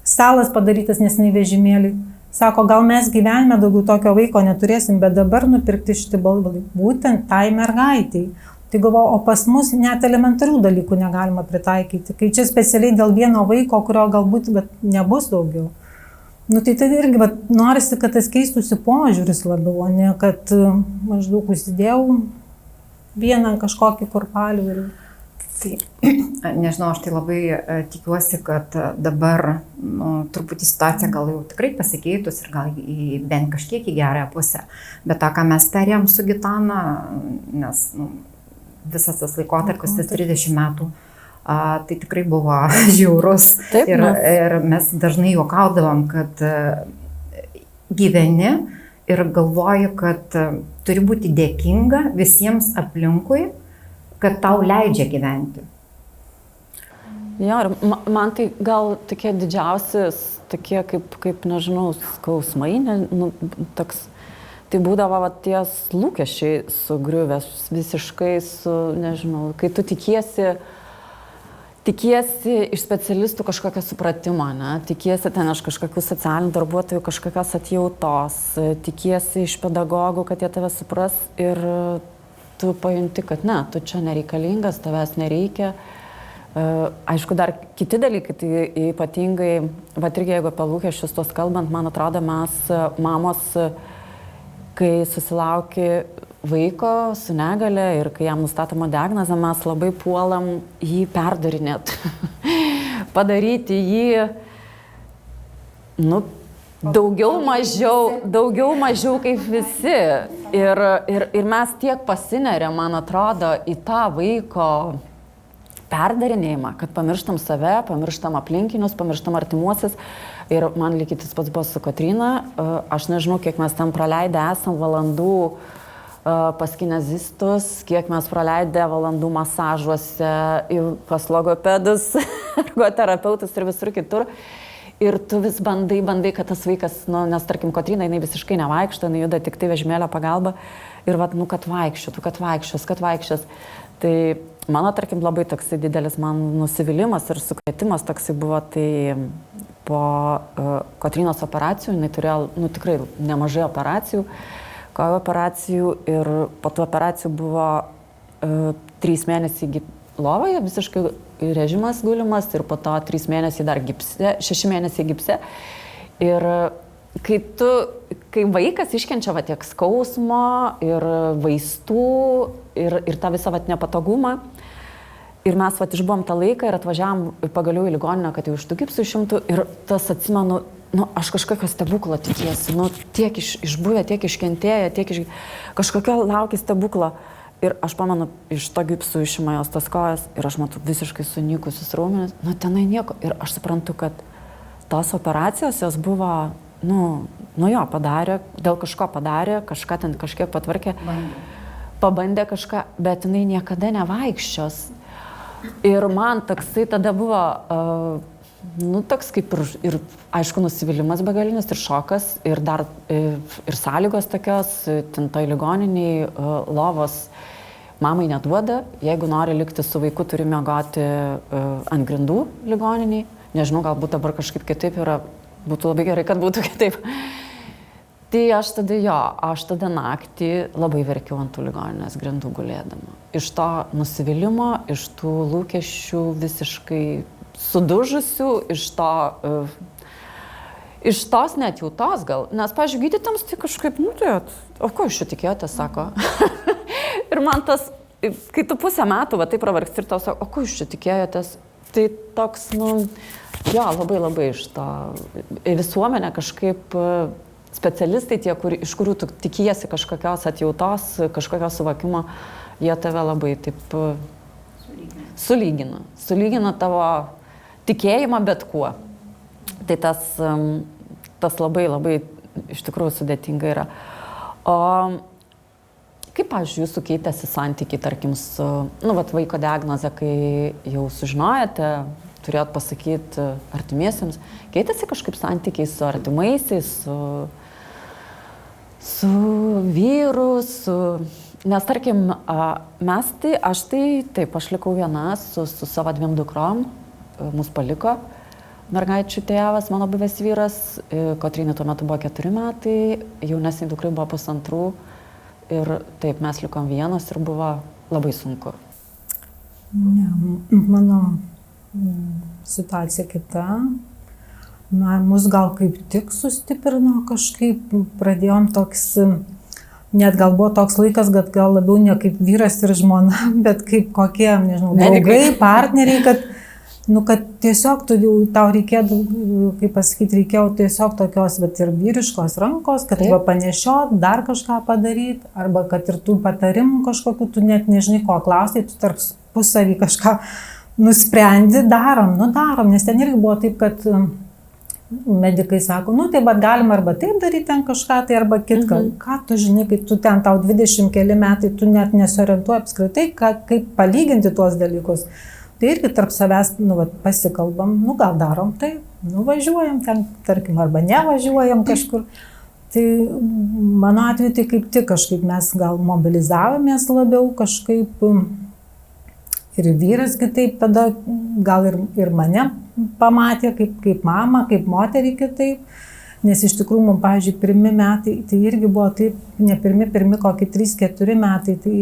Stalas padarytas, nes nevežimėlį. Sako, gal mes gyvenime daugiau tokio vaiko neturėsim, bet dabar nupirkti šitie baldai. Būtent tai mergaitei. Tai galvoju, o pas mus net elementarių dalykų negalima pritaikyti. Kai čia specialiai dėl vieno vaiko, kurio galbūt nebus daugiau. Tai irgi norisi, kad tas keistųsi požiūris labiau, o ne kad maždaug užsidėjau vieną kažkokį kurpalių. Tai, nežinau, aš tai labai tikiuosi, kad dabar truputį situacija gal jau tikrai pasikeitus ir gal bent kažkiek į gerąją pusę. Bet tą, ką mes perėjom su Gitana, nes visas tas laikotarpis, tas 30 metų, tai tikrai buvo žiaurus. Taip, ir mes dažnai juokaudavom, kad gyveni ir galvoju, kad turi būti dėkinga visiems aplinkui, kad tau leidžia gyventi. Jo, ir man tai gal tokie didžiausi, tokie kaip nežinau, skausmai, toks, tai būdavo ties lūkesčiai sugriuvęs visiškai su, nežinau, kai tu tikiesi iš specialistų kažkokio supratimo, tikiesi ten iš kažkokių socialinių darbuotojų kažkokios atjautos, tikiesi iš pedagogų, kad jie tave supras ir tu pajunti, kad ne, tu čia nereikalingas, tavęs nereikia. Aišku, dar kiti dalykai, tai ypatingai, irgi jeigu apie lūkesčius tos kalbant, man atrodo, mes mamos, kai susilauki vaiko su negale ir kai jam nustatoma diagnozė, mes labai puolam jį perdarinėti, padaryti jį, daugiau mažiau kaip visi. Ir mes tiek pasineriam, man atrodo, į tą vaiko perdarinėjimą, kad pamirštam save, pamirštam aplinkinius, pamirštam artimuosius. Ir man lygiai tas pats buvo su Kotryna. Aš nežinau, kiek mes ten praleidę esam valandų pas kinezistus, kiek mes praleidę valandų masažuose, pas logopedus, ergoterapeutus ir visur kitur. Ir tu vis bandai, kad tas vaikas, nes tarkim Kotryna, jinai visiškai nevaikšto, jinai juda tik tai vežimėlio pagalba. Ir kad vaikščios. Tai mano, tarkim, labai toksai didelis man nusivylimas ir sukrėtimas toksai buvo, tai po Kotrynos operacijų, jinai turėjo, tikrai nemažai operacijų, kojų operacijų ir po tų operacijų buvo 3 mėnesiai lovoje, visiškai režimas gulimas ir po to 3 mėnesiai dar gipse, 6 mėnesiai gipse. Ir kai vaikas iškenčia tiek skausmo ir vaistų ir tą visą nepatogumą, ir mes išbuvom tą laiką ir atvažiavom pagaliau į ligoninę, kad jau iš tų gipsų išimtų, ir tas atsimenu, aš kažkokio stebuklo tikiesi, tiek išbuvę, tiek iškentėję, kažkokio laukia stebuklo. Ir aš pamenu, iš to gipsų išima jos tas kojas ir aš matau visiškai sunykusius raumenis, tenai nieko. Ir aš suprantu, kad tos operacijos jos buvo, padarė, dėl kažko padarė, kažką ten kažkiek patvarkė, pabandė kažką, bet jinai niekada nevaikščios. Ir man toksai tada buvo, toks kaip ir aišku, nusivylimas begalinis ir šokas, ir dar ir sąlygos tokios, ten toj ligoniniai lovos mamai neduoda, jeigu nori likti su vaiku, turi miegoti ant grindų ligoniniai. Nežinau, galbūt dabar kažkaip kitaip yra, būtų labai gerai, kad būtų kitaip. Tai aš tada naktį labai verkiau ant tų ligoninės grindų gulėdama. Iš to nusivylimo, iš tų lūkesčių visiškai sudužusių, iš tos netjautos gal. Nes, pavyzdžiui, gydytams tai kažkaip, o ko iš jų tikėjotės, sako. Ir man tas, kai tu pusę metų taip pravargsti ir tau sako, o ko iš jų tikėjotės, tai toks, labai labai iš to visuomenė kažkaip specialistai tie, iš kurių tu tikiesi kažkokios atjautos, kažkokios suvokimo, jie tave labai taip sulygina tavo tikėjimą bet kuo. Tai tas labai labai iš tikrųjų sudėtinga yra. O kaip, pavyzdžiui, jūsų keitėsi santykiai, tarkim, su, vaiko diagnozė, kai jau sužinojote, turėjot pasakyti artimiesiems, keitėsi kažkaip santykiai su artimaisiais, su vyru, nes, tarkim, aš likau viena su savo 2 dukrom, mus paliko mergaičių tėvas, mano buvęs vyras, Kotrynai tuo metu buvo 4 metai, jaunesniai dukrai buvo 2,5. Ir taip, mes likom vienas ir buvo labai sunku. Ne, mano situacija kita. Mus gal kaip tik sustiprino kažkaip, pradėjom toks, net gal buvo toks laikas, kad gal labiau ne kaip vyras ir žmona, bet kaip kokie, nežinau, draugai, partneriai, kad tiesiog tau reikėjo, kaip pasakyti, reikėjo tiesiog tokios ir vyriškos rankos, kad panešiot, dar kažką padaryti, arba kad ir tų patarimų kažkokių, tu net nežinai ko klausai, tu tarp pusavį kažką nusprendi, darom, nes ten irgi buvo taip, kad medikai sako, tai bet galima arba taip daryti ten kažką, tai arba kitką. Ką tu žinai, kai tu ten tau 20 keli metai, tu net nesiorientuoji apskritai, kaip palyginti tuos dalykus. Tai irgi tarp savęs, pasikalbam, gal darom taip, važiuojam ten, tarkim, arba nevažiuojam kažkur. Tai mano atveju tai kaip tik kažkaip mes gal mobilizavomės labiau kažkaip ir vyras kitaip, tada gal ir mane pamatė kaip mamą, kaip moterį kitaip. Nes iš tikrųjų, man, pavyzdžiui, 1 metai, tai irgi buvo taip, ne pirmi kokį 3-4 metai, tai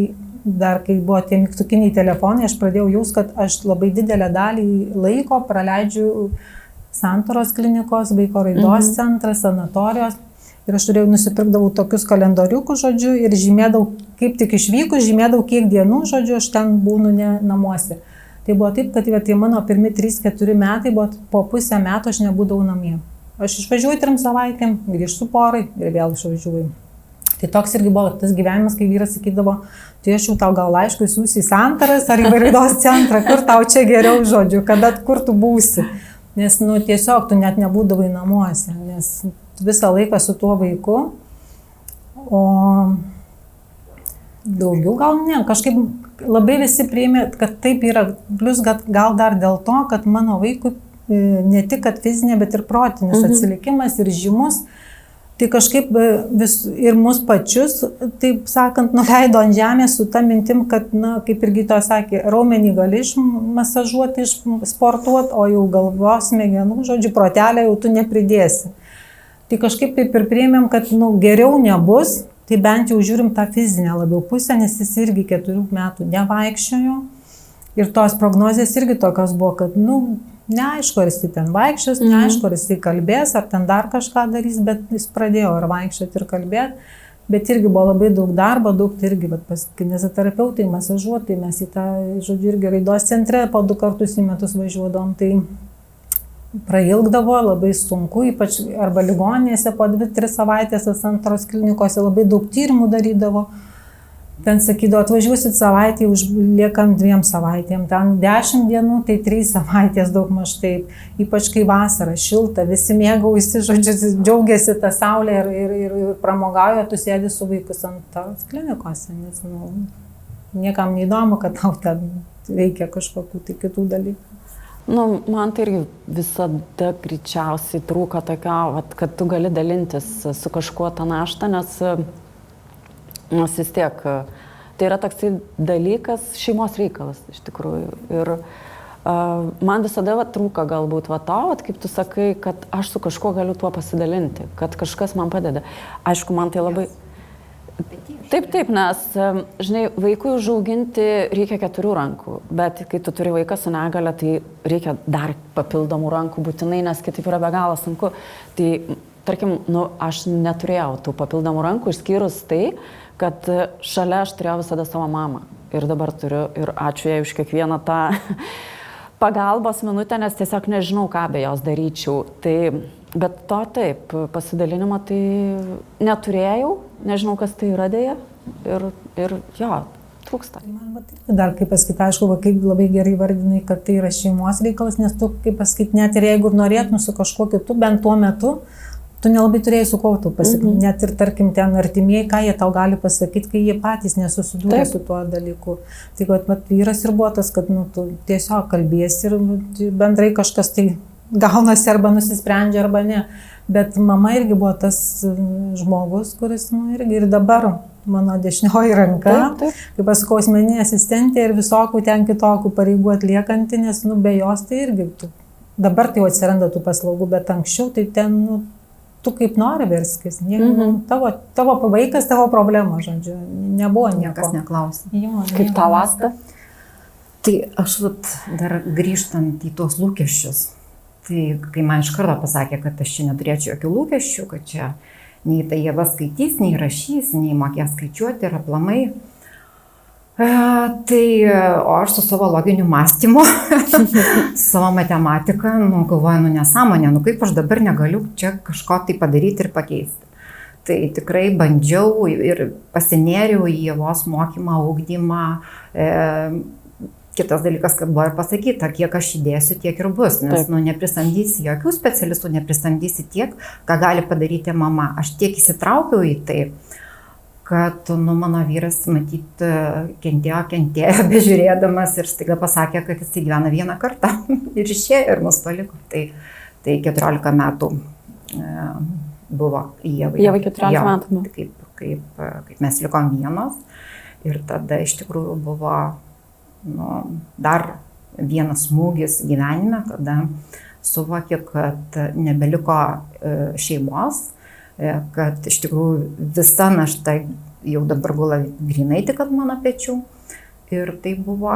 dar kai buvo tie mygtukiniai telefonai, aš pradėjau jaust, kad aš labai didelę dalį laiko praleidžiu Santaros klinikos, vaiko raidos centras, sanatorijos. Ir aš nusipirkdavau tokius kalendoriukus, žodžiu, ir žymėdavau, kaip tik išvykus, žymėdavau, kiek dienų, žodžiu, aš ten būnu namuose. Tai buvo taip, kad tai mano pirmi 3-4 metai, buvo po pusę metų aš nebūdavau namie. Aš išvažiuoju 3 savaitėm, grįžtu porai ir vėl išvažiuoju. Tai toks irgi buvo tas gyvenimas, kai vyras sakydavo, tai aš jau tau gal laiškus siųsiu į Santaras ar į raidos centrą, kur tau čia geriau, žodžiu, kur tu būsi. Nes, tiesiog tu net nebūdavai namuose, nes visą laiką su tuo vaiku, o daugiau gal ne, kažkaip labai visi priėmė, kad taip yra, plus gal dar dėl to, kad mano vaikui ne tik kad fizinė, bet ir protinis atsilikimas ir žymus. Tai kažkaip ir mus pačius, taip sakant, nuleido ant žemės su ta mintim, kad, kaip ir gydytoja sakė, raumenį gali išmasažuoti, išsportuoti, o jau galvos smegenų, žodžiu, protelę jau tu nepridėsi. Tai kažkaip taip ir priėmėm, kad geriau nebus, tai bent jau žiūrim tą fizinę labiau pusę, nes jis irgi 4 metų nevaikščiojo. Ir tos prognozės irgi tokios buvo, kad, neaišku, ar jis ten vaikščios, neaišku, ar jis kalbės, ar ten dar kažką darys, bet jis pradėjo ir vaikščioti, ir kalbėti. Bet irgi buvo labai daug darbo, daug tai irgi, pas kineziterapeutai, masažuotai, mes į tą, žodžiu, irgi raidos centre po 2 kartus į metus važiuodom, tai prailgdavo, labai sunku, ypač arba ligoninėse po 2-3 savaitės, antros klinikose labai daug tyrimų darydavo. Ten sakydavo, atvažiuosit savaitę, liekam 2 savaitėm, ten 10 dienų, tai 3 savaitės daug maž taip. Ypač kai vasara, šilta, visi mėgaujasi, žodžiu, džiaugiasi tą saulę ir pramogauja, tu sėdi su vaikus ant tos klinikose, nes niekam neįdomu, kad tau ten reikia kažkokių tai kitų dalykų. Man tai irgi visada greičiausiai trūko tokio, kad tu gali dalintis su kažkuo tą naštą, nes vis tiek tai yra toksai dalykas, šeimos reikalas iš tikrųjų. Ir man visada trūko galbūt to, kaip tu sakai, kad aš su kažkuo galiu tuo pasidalinti, kad kažkas man padeda. Aišku, man tai labai... Taip, nes, žinai, vaikui užauginti reikia 4 rankų, bet kai tu turi vaiką su negale, tai reikia dar papildomų rankų būtinai, nes kitaip yra be galo sunku. Tai, tarkim, aš neturėjau tų papildomų rankų, išskyrus tai, kad šalia aš turėjau visada savo mamą. Ir dabar turiu, ir ačiū jai už kiekvieną tą pagalbos minutę, nes tiesiog nežinau, ką be jos daryčiau. Tai, bet to taip, pasidalinimo tai neturėjau, nežinau, kas tai yra dėja. Ir jo, trūksta. Dar kaip pasakyti, aišku, kaip labai gerai vardinai, kad tai yra šeimos reikalas, nes tu, kaip pasakyti, net ir jeigu norėtum su kažkuo kitu, bent tuo metu, tu nelabai turėjai su kuo tu pasakyti. Net ir, tarkim, ten artimieji, ką jie tau gali pasakyti, kai jie patys nesusidūrė su tuo dalyku. Tai, kad vyras ir buvo tas, kad tu tiesiog kalbėsi ir bendrai kažkas tai gaunasi arba nusisprendžia arba ne. Bet mama irgi buvo tas žmogus, kuris irgi ir dabar mano dešinioji ranka, kaip pasakau, asmeninė asistentė ir visokių ten kitokių pareigų atliekanti, nes be jos tai irgi dabar tai jau atsiranda tų paslaugų, bet anksčiau tai ten tu kaip nori verskis, tavo vaikas, tavo problema, žodžiu, nebuvo nieko. Niekas neklausė. Kaip tau, Asta? Tai aš dar grįžtant į tuos lūkesčius, tai kai man iš karto pasakė, kad aš čia neturėčiau jokių lūkesčių, kad čia nei tai Ieva skaitys, nei rašys, nei mokės skaičiuoti ir aplamai, o aš su savo loginiu mąstymu, savo matematika, galvoju, nesąmonė, kaip aš dabar negaliu čia kažko tai padaryti ir pakeisti. Tai tikrai bandžiau ir pasinėriau į Ievos mokymą, ugdymą. Kitas dalykas, kad buvo ir pasakyta, kiek aš įdėsiu, tiek ir bus, nes neprisamdysi jokių specialistų, neprisamdysi tiek, ką gali padaryti mama. Aš tiek įsitraukiau į tai, kad mano vyras, matyt, kentėjo bežiūrėdamas ir staiga pasakė, kad jis gyvena vieną kartą ir išėjo ir mus paliko. Tai 14 metų buvo Ievai. Ievai 14 metų. Kaip mes likom vienos ir tada iš tikrųjų buvo dar vienas smūgis gyvenime, kada suvokė, kad nebeliko šeimos, kad iš tikrųjų visa našta jau dabar gula grinai tik ant mano pečių. Ir tai buvo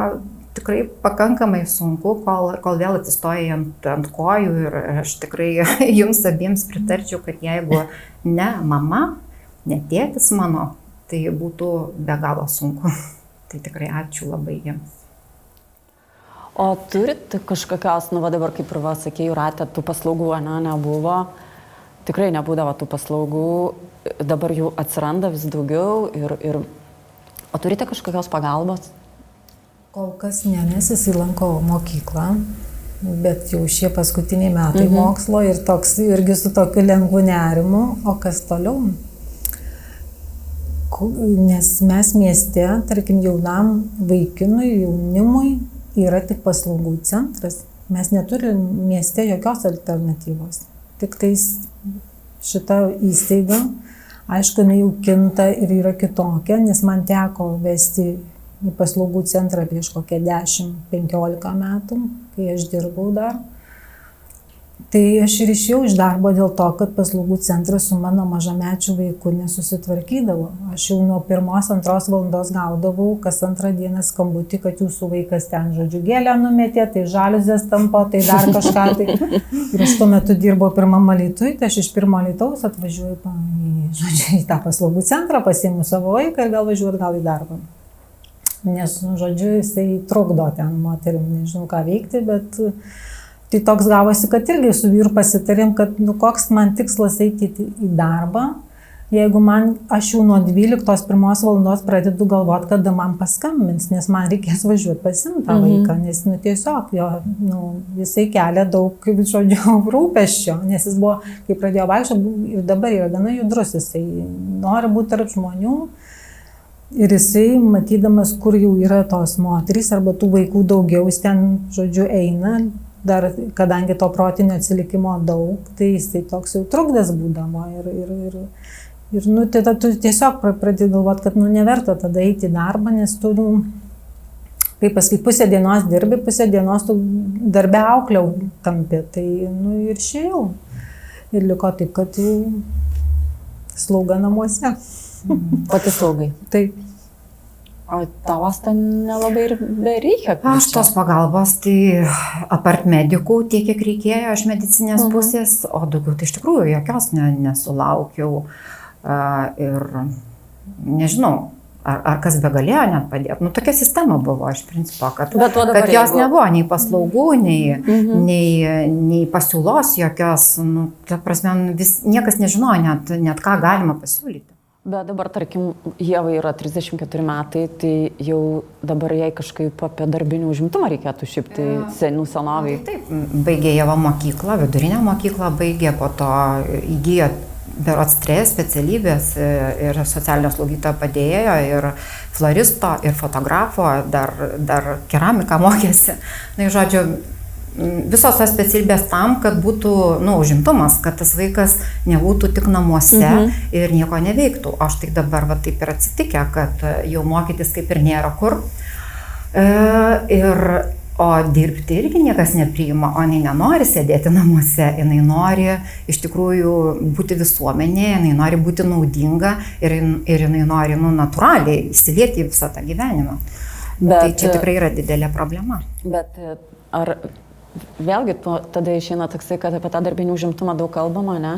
tikrai pakankamai sunku, kol vėl atsistojai ant kojų ir aš tikrai jums abiems pritarčiau, kad jeigu ne mama, ne tėtis mano, tai būtų be galo sunku. Tai tikrai ačiū labai jiems. O turit kažkokios, dabar kaip ir sakė Jūratė, tų paslaugų nebuvo. Tikrai nebūdavo tų paslaugų, dabar jų atsiranda vis daugiau. O turite kažkokios pagalbos? Kol kas ne, nes jis lanko mokyklą, bet jau šie paskutiniai metai mokslo ir toks irgi su tokiu lengvu nerimu, o kas toliau? Nes mes mieste, tarkim, jaunam vaikinui, jaunimui yra tik paslaugų centras. Mes neturim mieste jokios alternatyvos. Tik tais šita įstaiga, aišku, jinai jau kinta ir yra kitokia, nes man teko vesti į paslaugų centrą prieš kokią 10-15 metų, kai aš dirbau dar. Tai aš ir išėjau iš darbo dėl to, kad paslaugų centras su mano mažamečiu vaiku nesusitvarkydavo. Aš jau nuo 1-2 valandos gaudavau kas antrą dieną skambutį, kad jūsų vaikas ten, žodžiu, gėlę numetė, tai žaliuzės tampo, tai dar kažką. Tai... Ir aš tuo metu dirbau pirmam Alytui, tai aš iš pirmo Alytaus atvažiuoju į tą paslaugų centrą, pasiimu savo vaiką ir gal važiuoju atgal į darbą. Nes, žodžiu, jisai trukdo ten moterim, nežinau ką veikti, bet... Tai toks gavosi, kad irgi su vyru pasitarėm, kad koks man tikslas eiti į darbą, jeigu aš jau nuo 12-1 valandos pradedu galvoti, kada man paskambins, nes man reikės važiuoti pasimti tą vaiką, nes tiesiog jisai kelia daug, žodžiu, rūpesčio, nes jis buvo, kai pradėjo vaikščioti, ir dabar yra gana judrus, jisai nori būti tarp žmonių ir jisai, matydamas, kur jau yra tos moterys arba tų vaikų daugiau, jis ten, žodžiu, eina. Dar, kadangi to protinio atsilikimo daug, tai jisai toks jau trukdęs būdavo ir tada tu tiesiog pradedi galvoti, kad neverta tada eiti į darbą, nes tu, kaip pasakyti, pusę dienos dirbi, pusę dienos tu darbe aukliau tampi, tai ir išėjau. Ir liko taip, kad jau slauga namuose. Pati slaugai? Taip. O tavas ten nelabai ir bereikia. Aš tos pagalbos, tai apart medikų tiek, kiek reikėjo iš medicinės pusės, o daugiau tai iš tikrųjų jokios nesulaukiau. Ir nežinau, ar kas begalėjo net padėti. Tokia sistema buvo iš principo, kad jos nebuvo nei paslaugų, nei pasiūlos jokios. Ta prasme, niekas nežinojo net ką galima pasiūlyti. Bet dabar, tarkim, Ievai yra 34 metai, tai jau dabar jai kažkaip apie darbinį užimtumą reikėtų šiaip, tai senoviai. Taip, baigė Ieva mokyklą, vidurinę mokyklą baigė, po to įgijo berods 3 specialybės ir socialinio slaugytojo padėjo, ir floristo, ir fotografo, dar keramiką mokėsi. Žodžiu, visos tos specialybės tam, kad būtų užimtumas, kad tas vaikas nebūtų tik namuose ir nieko neveiktų. Aš tai dabar taip ir atsitikę, kad jau mokytis kaip ir nėra kur. O dirbti irgi niekas nepriima, o jinai nenori sėdėti namuose, jinai nori iš tikrųjų būti visuomenėje, jinai nori būti naudinga ir jinai nori natūraliai įsilieti į visą tą gyvenimą. Tai čia tikrai yra didelė problema. Bet ar... Vėlgi, tada išeina toksai, kad apie tą darbinį užimtumą daug kalbama, ne?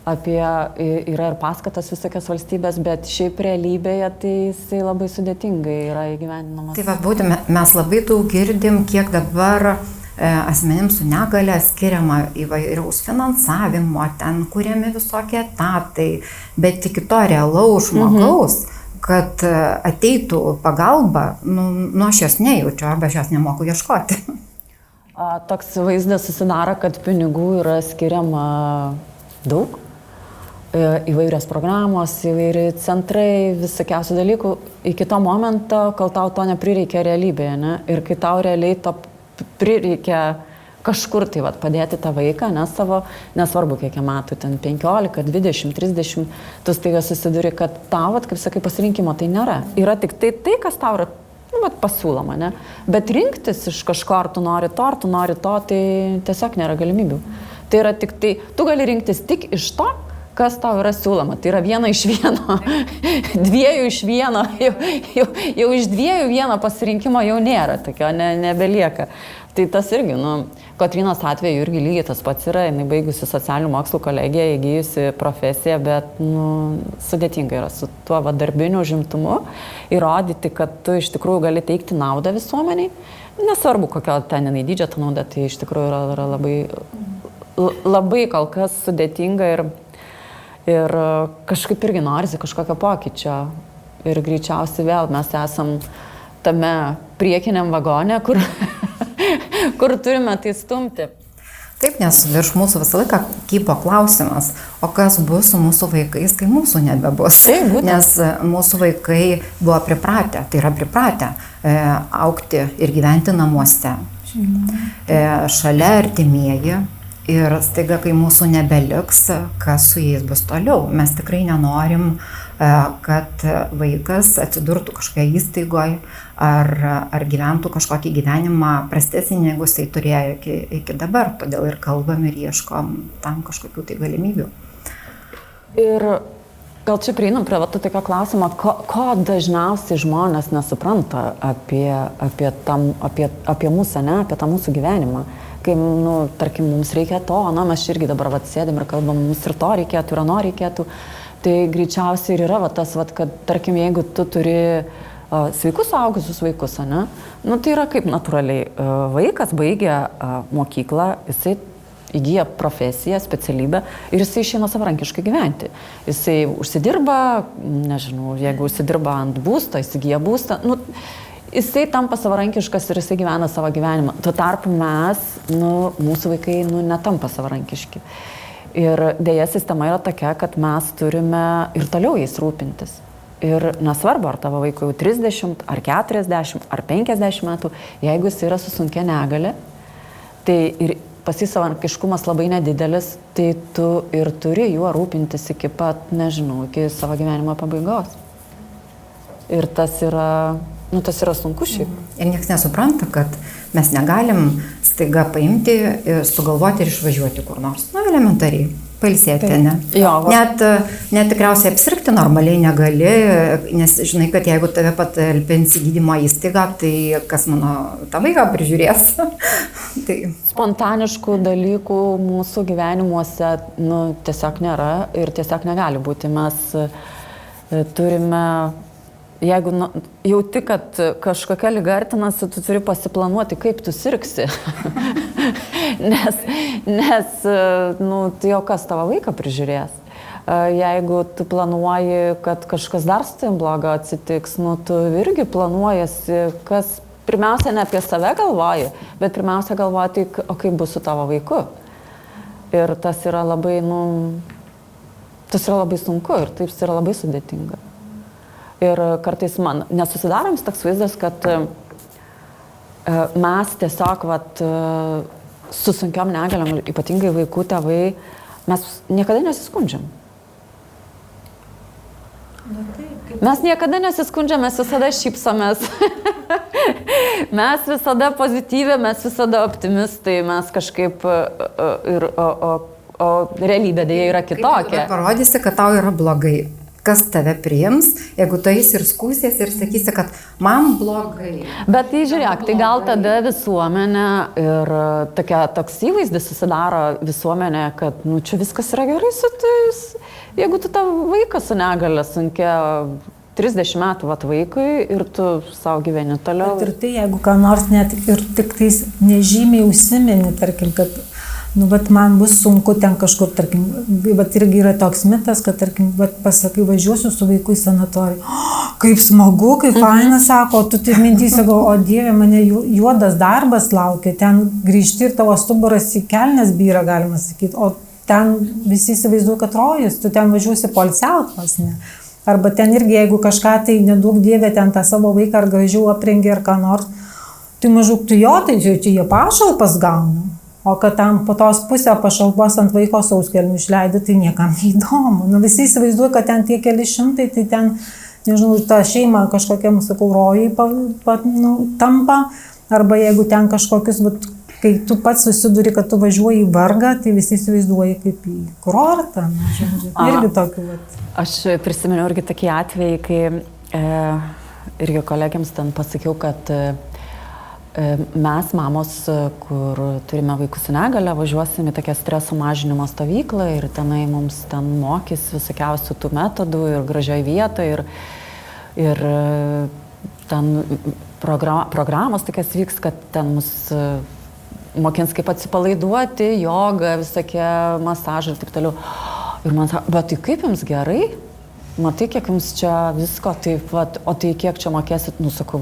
Yra ir paskatas visokios valstybės, bet šiaip realybėje tai jisai labai sudėtingai yra įgyvendinamas. Tai būtent mes labai daug girdim, kiek dabar asmenims su negale skiriama įvairiaus finansavimo, ten kuriami visokie etatai, bet iki to realaus žmogaus, kad ateitų pagalba, aš jos nejaučiu arba aš jos nemoku ieškoti. Toks vaizdas susidaro, kad pinigų yra skiriama daug, įvairios programos, įvairi centrai, visokiausių dalykų, iki to momento, kol tau to neprireikia realybėje, ne? Ir kai tau realiai to prireikia kažkur tai padėti tą vaiką, nesvarbu kiek metų, ten 15, 20, 30, tu staiga susiduri, kad tau, kaip sakai, pasirinkimo tai nėra. Yra tik tai, kas tau yra pasiūloma, ne? Bet rinktis iš kažko, ar tu nori to, tai tiesiog nėra galimybių. Tai yra tik tai, tu gali rinktis tik iš to, kas tau yra siūloma. Tai yra 1 iš 1, 2 iš 1, jau iš 2 vieno pasirinkimo jau nėra, tokio nebelieka. Tai tas irgi, Kotrynos atveju irgi lygiai tas pats yra, jinai baigusi socialinių mokslų kolegiją, įgijusi profesiją, bet sudėtinga yra su tuo darbiniu užimtumu įrodyti, kad tu iš tikrųjų gali teikti naudą visuomeniai. Nesvarbu, kokio ten jinai dydžio ta nauda, tai iš tikrųjų yra labai kol kas sudėtinga ir kažkaip irgi norisi kažkokio pokyčio. Ir greičiausiai vėl mes esam tame priekiniam vagone, kur turime tai stumti. Taip, nes virš mūsų visą laiką kybo klausimas, o kas bus su mūsų vaikais, kai mūsų nebebus. Taip, būtent. Nes mūsų vaikai buvo pripratę augti ir gyventi namuose. Šalia artimieji. Ir staiga, kai mūsų nebeliks, kas su jais bus toliau. Mes tikrai nenorim kad vaikas atsidurtų kažkokioje įstaigoje ar gyventų kažkokį gyvenimą prastesnį, negu jisai turėjo iki dabar. Todėl ir kalbam ir ieškom tam kažkokių tai galimybių. Ir gal čia prieinam prie tokio klausimo, ko dažniausiai žmonės nesupranta apie mūsų, ne, apie tą mūsų gyvenimą. Kai, tarkim, mums reikia to, mes irgi dabar sėdėm ir kalbam, mums ir to reikėtų, ir ano reikėtų. Tai greičiausiai ir yra tas, kad, tarkim, jeigu tu turi sveikus suaugusius vaikus, ne, tai yra kaip natūraliai. Vaikas baigia mokyklą, jisai įgyja profesiją, specialybę ir jisai išeina savarankiškai gyventi. Jisai užsidirba, nežinau, jeigu užsidirba ant būsto, įsigyja būstą, jisai tampa savarankiškas ir jisai gyvena savo gyvenimą. Tuo tarpu mes, mūsų vaikai, netampa savarankiški. Ir dėja sistema yra tokia, kad mes turime ir toliau jais rūpintis. Ir nesvarbu, ar tavo vaikui jau 30, ar 40, ar 50 metų, jeigu jis yra su sunkia negale, tai ir pas jį savarankiškumas labai nedidelis, tai tu ir turi juo rūpintis iki pat, nežinau, iki savo gyvenimo pabaigos. Ir tas yra sunku šiaip. Ir niekas nesupranta, kad mes negalim staiga paimti, sugalvoti ir išvažiuoti kur nors. Elementariai, pailsėti, ne? Net tikriausiai apsirgti normaliai negali, nes žinai, kad jeigu tave patalpins į gydymo įstaigą, tai kas mano tą vaiką prižiūrės? Tai... Spontaniškų dalykų mūsų gyvenimuose tiesiog nėra ir tiesiog negali būti. Mes turime... Jeigu jauti, kad kažkokia liga artinasi, tu turi pasiplanuoti, kaip tu sirgsi. nes tai jau kas tavo vaiką prižiūrės. Jeigu tu planuoji, kad kažkas dar su tavim blogo atsitiks, tu irgi planuojasi, kas pirmiausia ne apie save galvoji, bet pirmiausia galvoji, o kaip bus su tavo vaiku. Ir tas yra labai, sunku ir taip yra labai sudėtinga. Ir kartais man nesusidaroms toks vaizdas, kad mes tiesiog su sunkiom negaliom, ypatingai vaikų tėvai, mes niekada nesiskundžiam. Mes niekada nesiskundžiam, mes visada šypsomės. Mes visada pozityvė, mes visada optimistai, mes kažkaip o realybė dėja yra kitokia. Kaip parodysi, kad tau yra blogai. Kas tave priims, jeigu tu eisi ir skūsies ir sakysi, kad man blogai. Bet tai žiūrėk, tai gal tada visuomenė ir toks įvaizdis susidaro visuomenė, kad čia viskas yra gerai su tais. Jeigu tu tą vaiką su negale sunkia 30 metų vaikui ir tu savo gyveni toliau. Bet ir tai, jeigu ką nors net ir tik tais nežymiai užsimeni, tarkim, kad man bus sunku ten kažkur, tarkim, irgi yra toks mitas, kad, tarkim, pasakai, važiuosiu su vaiku į sanatoriją. Kaip smagu, kaip faina, sako, tu tai mintysi, o Dieve, mane juodas darbas laukia, ten grįžti ir tavo stuburas į kelnes byra, galima sakyti, o ten visi įsivaizduoja, kad rojus, tu ten važiuosi poilsiauti, ne? Arba ten irgi, jeigu kažką tai nedaug Dieve, ten tą savo vaiką ar gražiau aprengi ar ką nors, tai maždaug tu jo, tai jie pašalpas gauna. O kad tam po tos pusę pašalpos ant vaiko sauskelnių išleidai, tai niekam neįdomu. Visi įsivaizduoja, kad ten tie keli šimtai, tai ten, nežinau, ta šeima kažkokiam, sakau, rojai tampa. Arba jeigu ten kažkokius, kai tu pats susiduri, kad tu važiuoji į vargą, tai visi įsivaizduoja kaip į kurortą. Irgi tokių. Aš prisimenu irgi tokį atvejį, kai irgi kolegiams ten pasakiau, kad mes, mamos, kur turime vaikų su negale, važiuosim į tokią streso mažinimo stovyklą ir tenai mums ten mokys visokiausių tų metodų ir gražioj vietoje ir ten programos tokias vyks, kad ten mus mokins kaip atsipalaiduoti, joga, visokie masažai ir taip toliau. Ir man sako, bet tai kaip jums gerai? Matai, kiek jums čia visko, taip, o tai kiek čia mokėsit, sakau,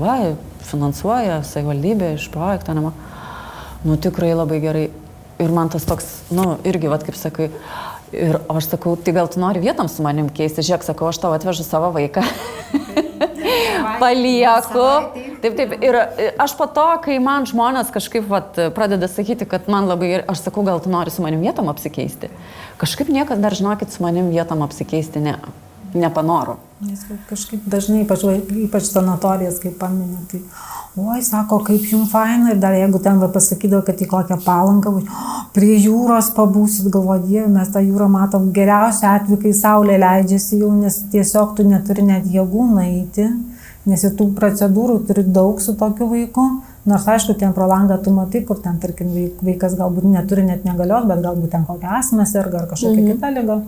finansuoja savivaldybė iš projekto, tikrai labai gerai. Ir man tas toks, irgi, kaip sakai, ir aš sakau, tai gal tu nori vietom su manim keisti, žiūrėk, sakau, aš tau atvežu savo vaiką, palieku, taip, ir aš po to, kai man žmonės kažkaip pradeda sakyti, kad man labai gerai, aš sakau, gal tu nori su manim vietom apsikeisti. Kažkaip niekas dar, žinokit, su manim vietom apsikeisti, ne. nepanoro. Nes kažkaip dažnai, ypač sanatorijas, kaip paminė, tai, oi, sako, kaip jums faina, ir dar jeigu ten pasakydavo, kad į kokią Palangą, prie jūros pabūsit, galvodėjau, mes tą jūrą matom geriausią atveju, kai saulė leidžiasi jau, nes tiesiog tu neturi net jėgų nueiti, nes ir tų procedūrų turi daug su tokiu vaiku, nors aišku, ten pro langą tu matai, kur ten, tarkim, vaikas galbūt neturi net negalios, bet galbūt ten kokią astmą serga ar kažkokią kitą ligą.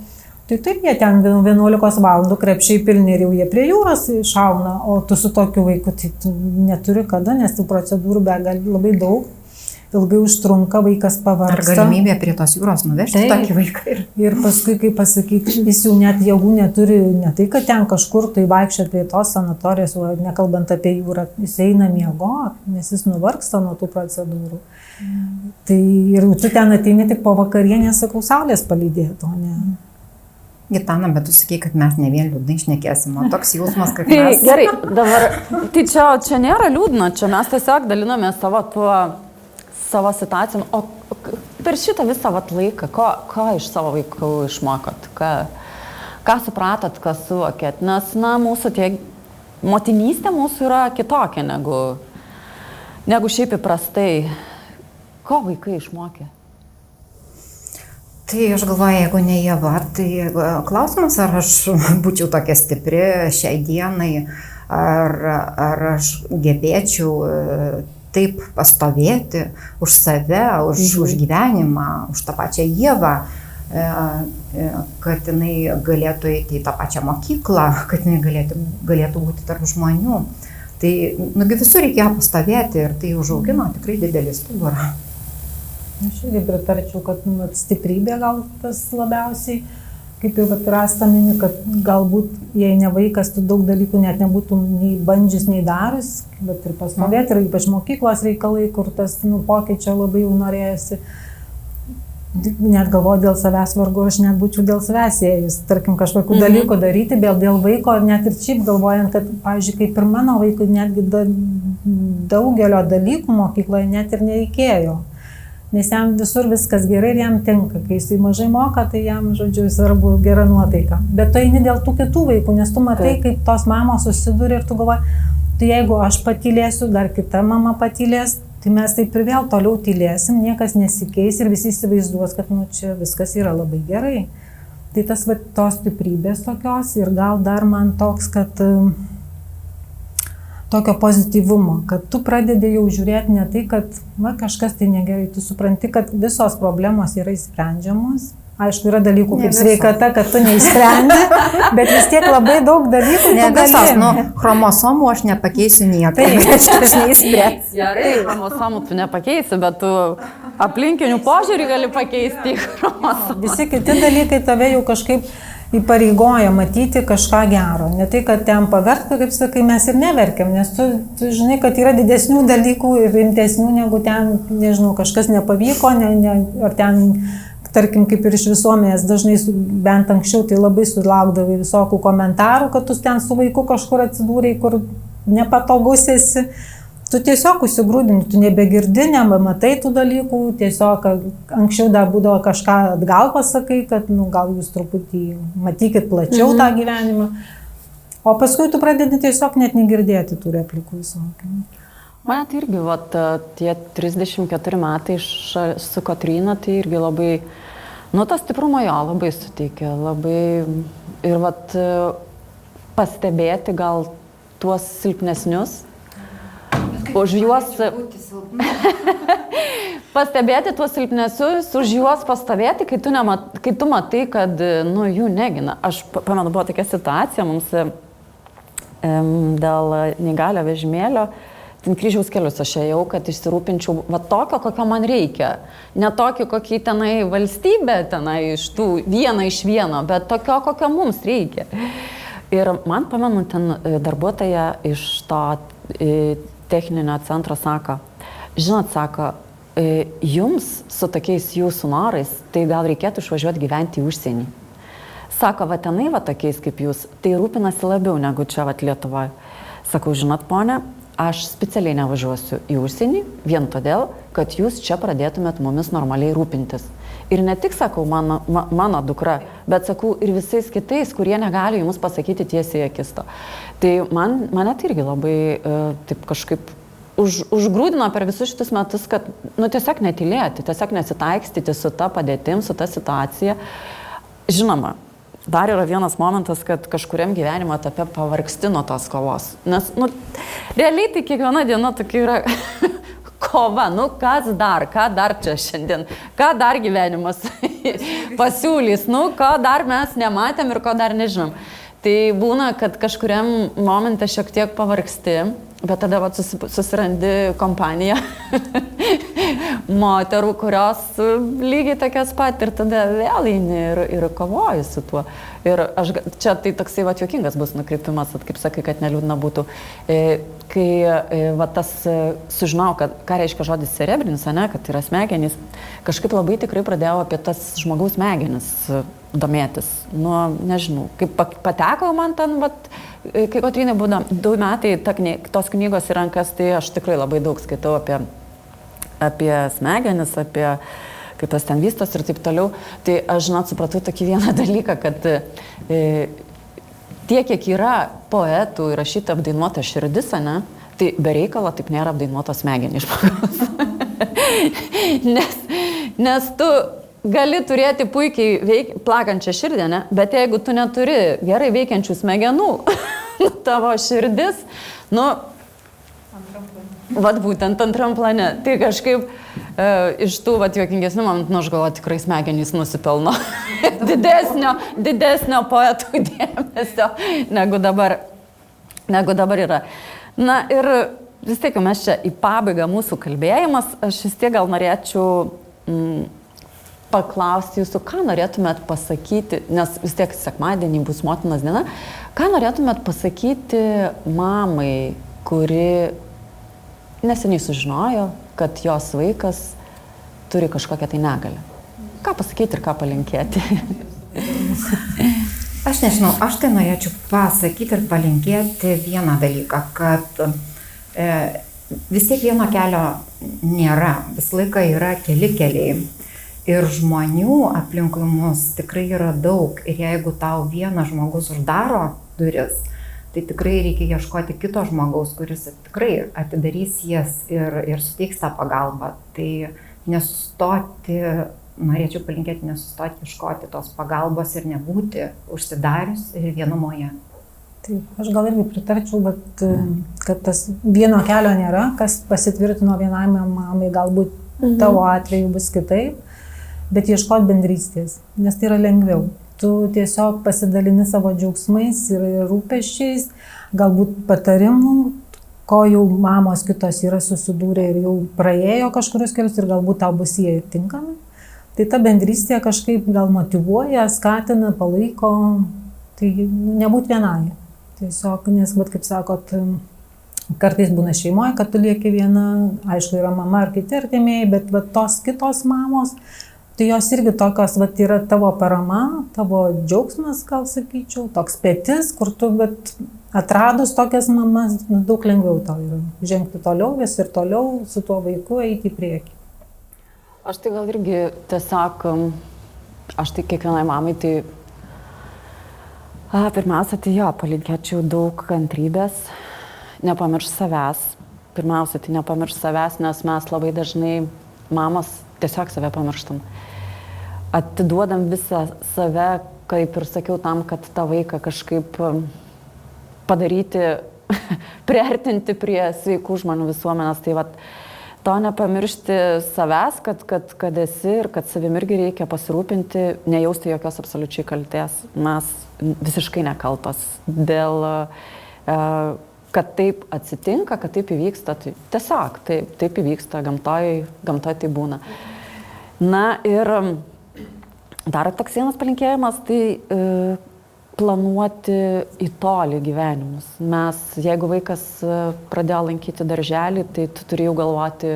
Tai taip, jie ten 11 valandų krepšiai pilni ir jau jie prie jūros šauna, o tu su tokiu vaiku tai tu neturi kada, nes tų procedūrų labai daug, ilgai užtrunka, vaikas pavargsta. Ar galimybė prie tos jūros nuvežti tokį vaiką? Ir paskui, kaip pasakyti, jis jau net jėgų neturi, ne tai, kad ten kažkur tai vaikščia prie tos sanatorijos, o nekalbant apie jūrą, jis eina miegoti, nes jis nuvargsta nuo tų procedūrų. Tai ir tu ten ateini tik po vakarienės, sakau, saulės palydėti, o ne. Gitana, bet tu sakai, kad mes ne vien liūdnai šnekėsim, o toks jausmas, kad mes... Gerai, dabar, tai čia nėra liūdna, čia mes tiesiog daliname savo situacijom, o per šitą visą laiką, ką iš savo vaikų išmokot, ką supratot, ką suvokėt, nes, mūsų motinystė mūsų yra kitokia negu šiaip įprastai. Ko vaikai išmokė? Tai aš galvoju, jeigu ne Ieva, tai klausimas, ar aš būčiau tokia stipri šiai dienai, ar aš gebėčiau taip pastovėti už save, už gyvenimą, už tą pačią Ievą, kad jinai galėtų eiti į tą pačią mokyklą, kad jinai galėtų būti tarp žmonių. Tai visur reikėjo pastovėti ir tai užaugino tikrai didelį stuburą. Aš irgi pritarčiau, kad stiprybė gal tas labiausiai, kaip jau Rasta mini, kad galbūt, jei ne vaikas, tu daug dalykų net nebūtum nei bandžius, nei darus, bet ir pastovėti, ir ypač mokyklos reikalai, kur tas pokyčio labai jau norėjosi. Net galvoju dėl savęs vargu, aš net būčiau dėl savęs ėjus, tarkim, kažkokių dalykų daryti, dėl vaiko, net ir šiaip galvojant, kad, pavyzdžiui, kaip ir mano vaikui, netgi daugelio dalykų mokykloje net ir nereikėjo. Nes jam visur viskas gerai ir jam tinka. Kai jisai mažai moka, tai jam, žodžiu, svarbu gera nuotaika. Bet tu eini dėl tų kitų vaikų, nes tu matai, kaip tos mamos susiduria ir tu galvoji, tai jeigu aš patylėsiu, dar kita mama patylės, tai mes taip ir vėl toliau tylėsim, niekas nesikeis ir visi įsivaizduos, kad čia viskas yra labai gerai. Tai tas tos stiprybės tokios ir gal dar man toks, kad tokio pozityvumo, kad tu pradedi jau žiūrėti ne tai, kad kažkas tai negerai, tu supranti, kad visos problemos yra išsprendžiamos. Aišku, yra dalykų kaip sveikata, kad tu neįsprendi, bet vis tiek labai daug dalykų tu gali. Chromosomų aš nepakeisiu niekaip, aš neįspręsiu. Gerai, chromosomų tu nepakeisi, bet tu aplinkinių požiūrį gali pakeisti į chromosomų. Visi kiti dalykai tave jau kažkaip įpareigoja matyti kažką gero. Ne tai, kad ten paverkti, kaip sakai, mes ir neverkiam, nes tu žinai, kad yra didesnių dalykų ir rimtesnių, negu ten, nežinau, kažkas nepavyko, ar ten, tarkim, kaip ir iš visuomenės, dažnai, bent anksčiau, tai labai sulaukdavai visokių komentarų, kad tu ten su vaiku kažkur atsidūrei, kur nepatogus esi. Tu tiesiog užsigrūdini, tu nebegirdi, nebematai tų dalykų, tiesiog anksčiau dar būdavo kažką atgal pasakai, kad gal jūs truputį matykit plačiau tą gyvenimą, o paskui tu pradedi tiesiog net negirdėti tų replikų visokių. Man tai irgi, tie 34 metai su Kotryna, tai irgi labai, tas stiprumo jo labai suteikia, labai ir pastebėti gal tuos silpnesnius, už juos pastebėti tuos silpnesius, už juos pastovėti, kai tu matai, kad jų negina. Aš pamenu, buvo tokia situacija mums dėl neįgalio vežimėlio, ten Kryžiaus kelius aš ėjau, kad išsirūpinčiau tokio, kokio man reikia. Ne tokio, kokį tenai valstybė, tenai iš tų vieną iš vieno, bet tokio, kokio mums reikia. Ir man, pamenu, ten darbuotoja iš to techninio centro sako, žinot, sako, jums su tokiais jūsų norais, tai gal reikėtų išvažiuoti gyventi į užsienį. Sako, tenai tokiais kaip jūs, tai rūpinasi labiau negu čia Lietuvoje. Sakau, žinot, ponė, aš specialiai nevažiuosiu į užsienį vien todėl, kad jūs čia pradėtumėt mumis normaliai rūpintis. Ir ne tik sakau mano dukra, bet sakau ir visais kitais, kurie negali jums pasakyti tiesiai akis to. Tai mane tai irgi labai taip kažkaip užgrūdino per visus šitus metus, kad tiesiog netylėti, tiesiog nesitaikstyti su ta padėtim, su ta situacija. Žinoma, dar yra vienas momentas, kad kažkuriam gyvenimo etape pavargsti nuo tos kovos. Nes, realiai tai kiekviena diena tokia yra kova. Ką dar čia šiandien, ką dar gyvenimas pasiūlys, ko dar mes nematėm ir ko dar nežinom. Tai būna, kad kažkuriam momente šiek tiek pavargsti, bet tada susirandi kompaniją moterų, kurios lygiai tokias pat ir tada vėl eini ir kovoji su tuo. Ir čia tai toksai juokingas bus nukreipimas, kaip sakai, kad neliūdna būtų. Kai tas sužinau, ką reiškia žodis cerebrinis, kad tai yra smegenys, kažkaip labai tikrai pradėjau apie tas žmogaus smegenis domėtis. Nežinau, kaip pateko man ten, kai Kotrynai būna 2 metai tos knygos į rankas, tai aš tikrai labai daug skaitau apie smegenis, apie kaip tas ten vystos ir taip toliau. Tai aš, supratau tokį vieną dalyką, kad tiek, kiek yra poetų įrašyti apdainuota širdis, tai be reikalo taip nėra apdainuotos smegenys žmogaus. nes tu gali turėti puikiai plakančią širdį, bet jeigu tu neturi gerai veikiančių smegenų, tavo širdis, būtent antram plane. Tai kažkaip iš tų juokingesnių momentų, aš galvoju, tikrai smegenys nusipelno didesnio poetų dėmesio, negu dabar yra. Ir vis tiek, mes čia į pabaigą mūsų kalbėjimas, aš vis tiek gal norėčiau paklausti jūsų, ką norėtumėt pasakyti, nes vis tiek sekmadienį bus motinos diena, ką norėtumėt pasakyti mamai, kuri neseniai sužinojo, kad jos vaikas turi kažkokią tai negalią. Ką pasakyti ir ką palinkėti? Aš nežinau, aš tai norėčiau pasakyti ir palinkėti vieną dalyką, kad vis tiek vieno kelio nėra, visą laiką yra keli keliai. Ir žmonių aplinkui mus tikrai yra daug. Ir jeigu tau vienas žmogus uždaro duris, tai tikrai reikia ieškoti kito žmogaus, kuris tikrai atidarys jas ir suteiks tą pagalbą. Tai nesustoti, norėčiau palinkėti, nesustoti ieškoti tos pagalbos ir nebūti užsidarius ir vienumoje. Taip, aš gal irgi pritarčiau, bet kad tas vieno kelio nėra, kas pasitvirtino vienai mamai, galbūt tavo atveju bus kitaip. Bet ieškoti bendrystės, nes tai yra lengviau. Tu tiesiog pasidalini savo džiaugsmais ir rūpesčiais, galbūt patarimų, ko jau mamos kitos yra susidūrę ir jau praėjo kažkurios kelius ir galbūt tau bus jie ir tinkami. Tai ta bendrystė kažkaip gal motyvuoja, skatina, palaiko, tai nebūt vienai. Tiesiog, nes, bet kaip sakot, kartais būna šeimoje, kad tu lieki viena, aišku, yra mama ar kiti artimieji, bet tos kitos mamos, tai jos irgi tokios, yra tavo parama, tavo džiaugsmas, gal sakyčiau, toks petis, kur tu, bet atradus tokias mamas, daug lengviau tau yra žengti toliau, vis ir toliau su tuo vaiku eiti į priekį. Aš tai gal irgi tiesiog, aš tai kiekvienai mamai, tai pirmiausia, tai palinkėčiau daug kantrybės, nepamiršti savęs. Pirmiausia, tai nepamiršti savęs, nes mes labai dažnai mamos tiesiog save pamirštam. Atiduodam visą save, kaip ir sakiau, tam, kad tą vaiką kažkaip padaryti, priartinti prie sveikų žmonių visuomenės. Tai to nepamiršti savęs, kad esi ir kad savim irgi reikia pasirūpinti, nejausti jokios absoliučiai kaltės. Mes visiškai nekaltos dėl, kad taip atsitinka, kad taip įvyksta. Tai tiesiog taip įvyksta, gamtoje tai būna. Na ir dar toks vienas palinkėjimas, tai planuoti į tolį gyvenimus. Mes, jeigu vaikas pradėjo lankyti darželį, tai tu turi jau galvoti,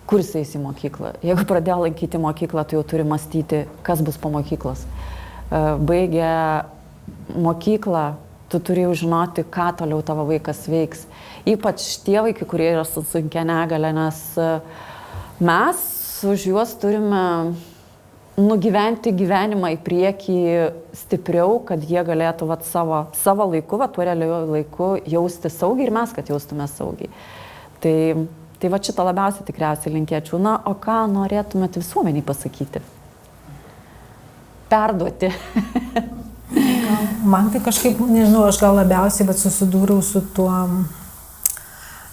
kur jis eis į mokyklą. Jeigu pradėjo lankyti mokyklą, tu jau turi mąstyti, kas bus po mokyklos. Baigę mokyklą, tu turi jau žinoti, ką toliau tavo vaikas veiks. Ypač tie vaikai, kurie yra su sunkia negalia, nes mes už juos turime nugyventi gyvenimą į priekį stipriau, kad jie galėtų savo laiku, tuo realiu laiku jausti saugiai ir mes, kad jaustume saugiai. Tai va šitą labiausiai tikriausiai linkėčiau. Na, o ką norėtumėte visuomeniai pasakyti? Perduoti. Man tai kažkaip, nežinau, aš gal labiausiai, bet susidūriau su tuo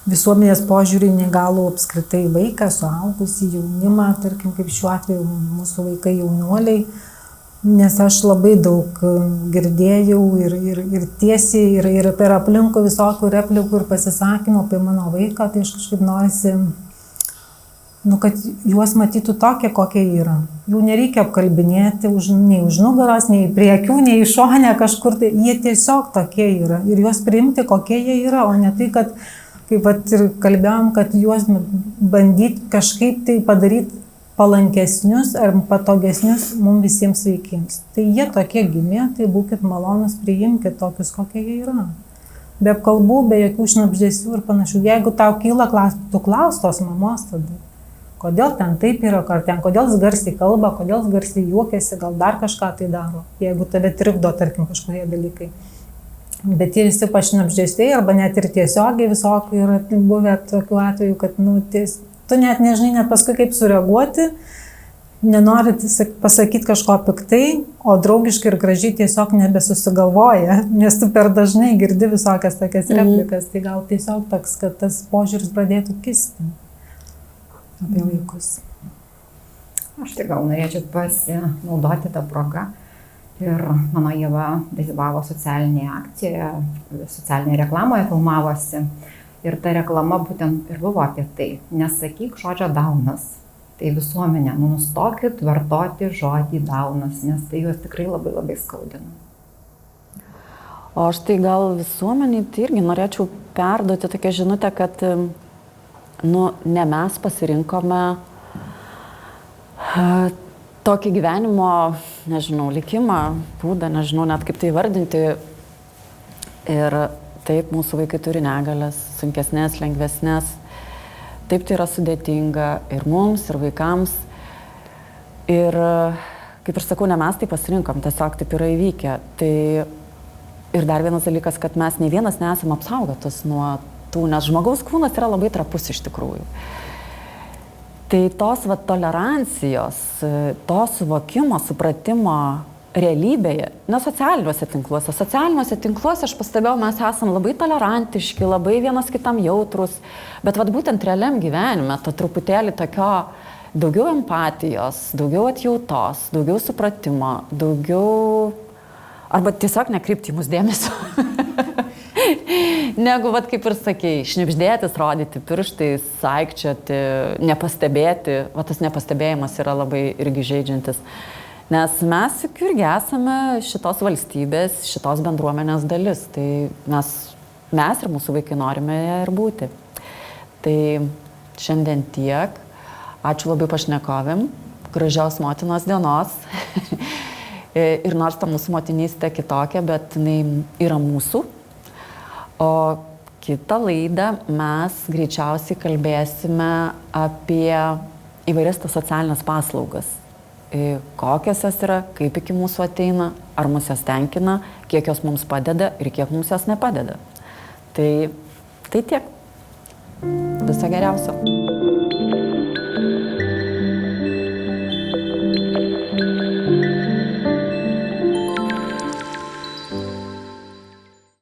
visuomenės požiūrį negalų apskritai vaiką, suaugusį jaunimą, tarkim, kaip šiuo atveju mūsų vaikai jaunuoliai, nes aš labai daug girdėjau ir tiesiai, ir per aplinkų visokių replikų ir pasisakymų apie mano vaiką, tai aš kažkaip norisi, kad juos matytų tokie, kokie yra. Jų nereikia apkalbinėti nei už nugaros, nei prie akių, nei į šonę kažkur, tai jie tiesiog tokie yra ir juos priimti, kokie jie yra, o ne tai, kad kaip ir kalbėjom, kad juos bandyti kažkaip tai padaryti palankesnius ar patogesnius mums visiems veikiems. Tai jie tokie gimė, tai būkit malonus, priimkit tokius, kokie jie yra. Be kalbų, be jokių šnabždesių ir panašių. Jeigu tau kyla tu klaus tos mamos tada, kodėl ten taip yra, kodėl jis garsiai kalba, kodėl jis garsiai juokiasi, gal dar kažką tai daro, jeigu tave trikdo, tarkim, kažkokie dalykai. Bet tie visi pašnabždesiai arba net ir tiesiogiai visokių yra buvę tokių atvejų, kad tu net nežinai net paskui kaip sureaguoti, nenori pasakyti kažko piktai, o draugiškai ir gražiai tiesiog nebesusigalvoja, nes tu per dažnai girdi visokias tokias replikas, tai gal tiesiog toks, kad tas požiūris pradėtų kisti apie vaikus. Aš tai gal norėčiau pasinaudoti tą progą. Ir mano Ieva dalyvavo socialinėje akcijoje, socialinėje reklamoje filmavosi. Ir ta reklama būtent ir buvo apie tai. Nesakyk žodžio daunas. Tai visuomenė, nustokit vartoti žodį daunas, nes tai juos tikrai labai labai skaudina. O aš tai gal visuomeniai tai irgi norėčiau perduoti tokią žinutę, kad ne mes pasirinkome tokį gyvenimo, nežinau, likimą, būdą, nežinau net kaip tai vardinti. Ir taip, mūsų vaikai turi negalias, sunkesnės, lengvesnės. Taip, tai yra sudėtinga ir mums, ir vaikams. Ir, kaip ir sakau, ne mes tai pasirinkom, tiesiog taip yra įvykę. Tai ir dar vienas dalykas, kad mes nei vienas nesam apsaugotas nuo tų, nes žmogaus kūnas yra labai trapus iš tikrųjų. Tai tos tolerancijos, to suvokimo, supratimo realybėje, ne socialiniuose tinkluose. Socialiniuose tinkluose, aš pastebėjau, mes esam labai tolerantiški, labai vienas kitam jautrus, bet būtent realiam gyvenime to truputėlį tokio daugiau empatijos, daugiau atjautos, daugiau supratimo, daugiau arba tiesiog nekreipti į mus dėmesio. Negu, kaip ir sakei, šnibždėtis, rodyti pirštais, saikčioti, nepastebėti. Tas nepastebėjimas yra labai irgi žeidžiantis. Nes mes juk irgi esame šitos valstybės, šitos bendruomenės dalis. Tai mes ir mūsų vaikai norime ir būti. Tai šiandien tiek. Ačiū labai pašnekovėm. Gražios motinos dienos. Ir nors ta mūsų motinystė kitokia, bet jinai yra mūsų. O kitą laidą mes greičiausiai kalbėsime apie įvairias tas socialinės paslaugas. Kokios jos yra, kaip iki mūsų ateina, ar mus jas tenkina, kiek jos mums padeda ir kiek mums jas nepadeda. Tai tiek. Viso geriausio.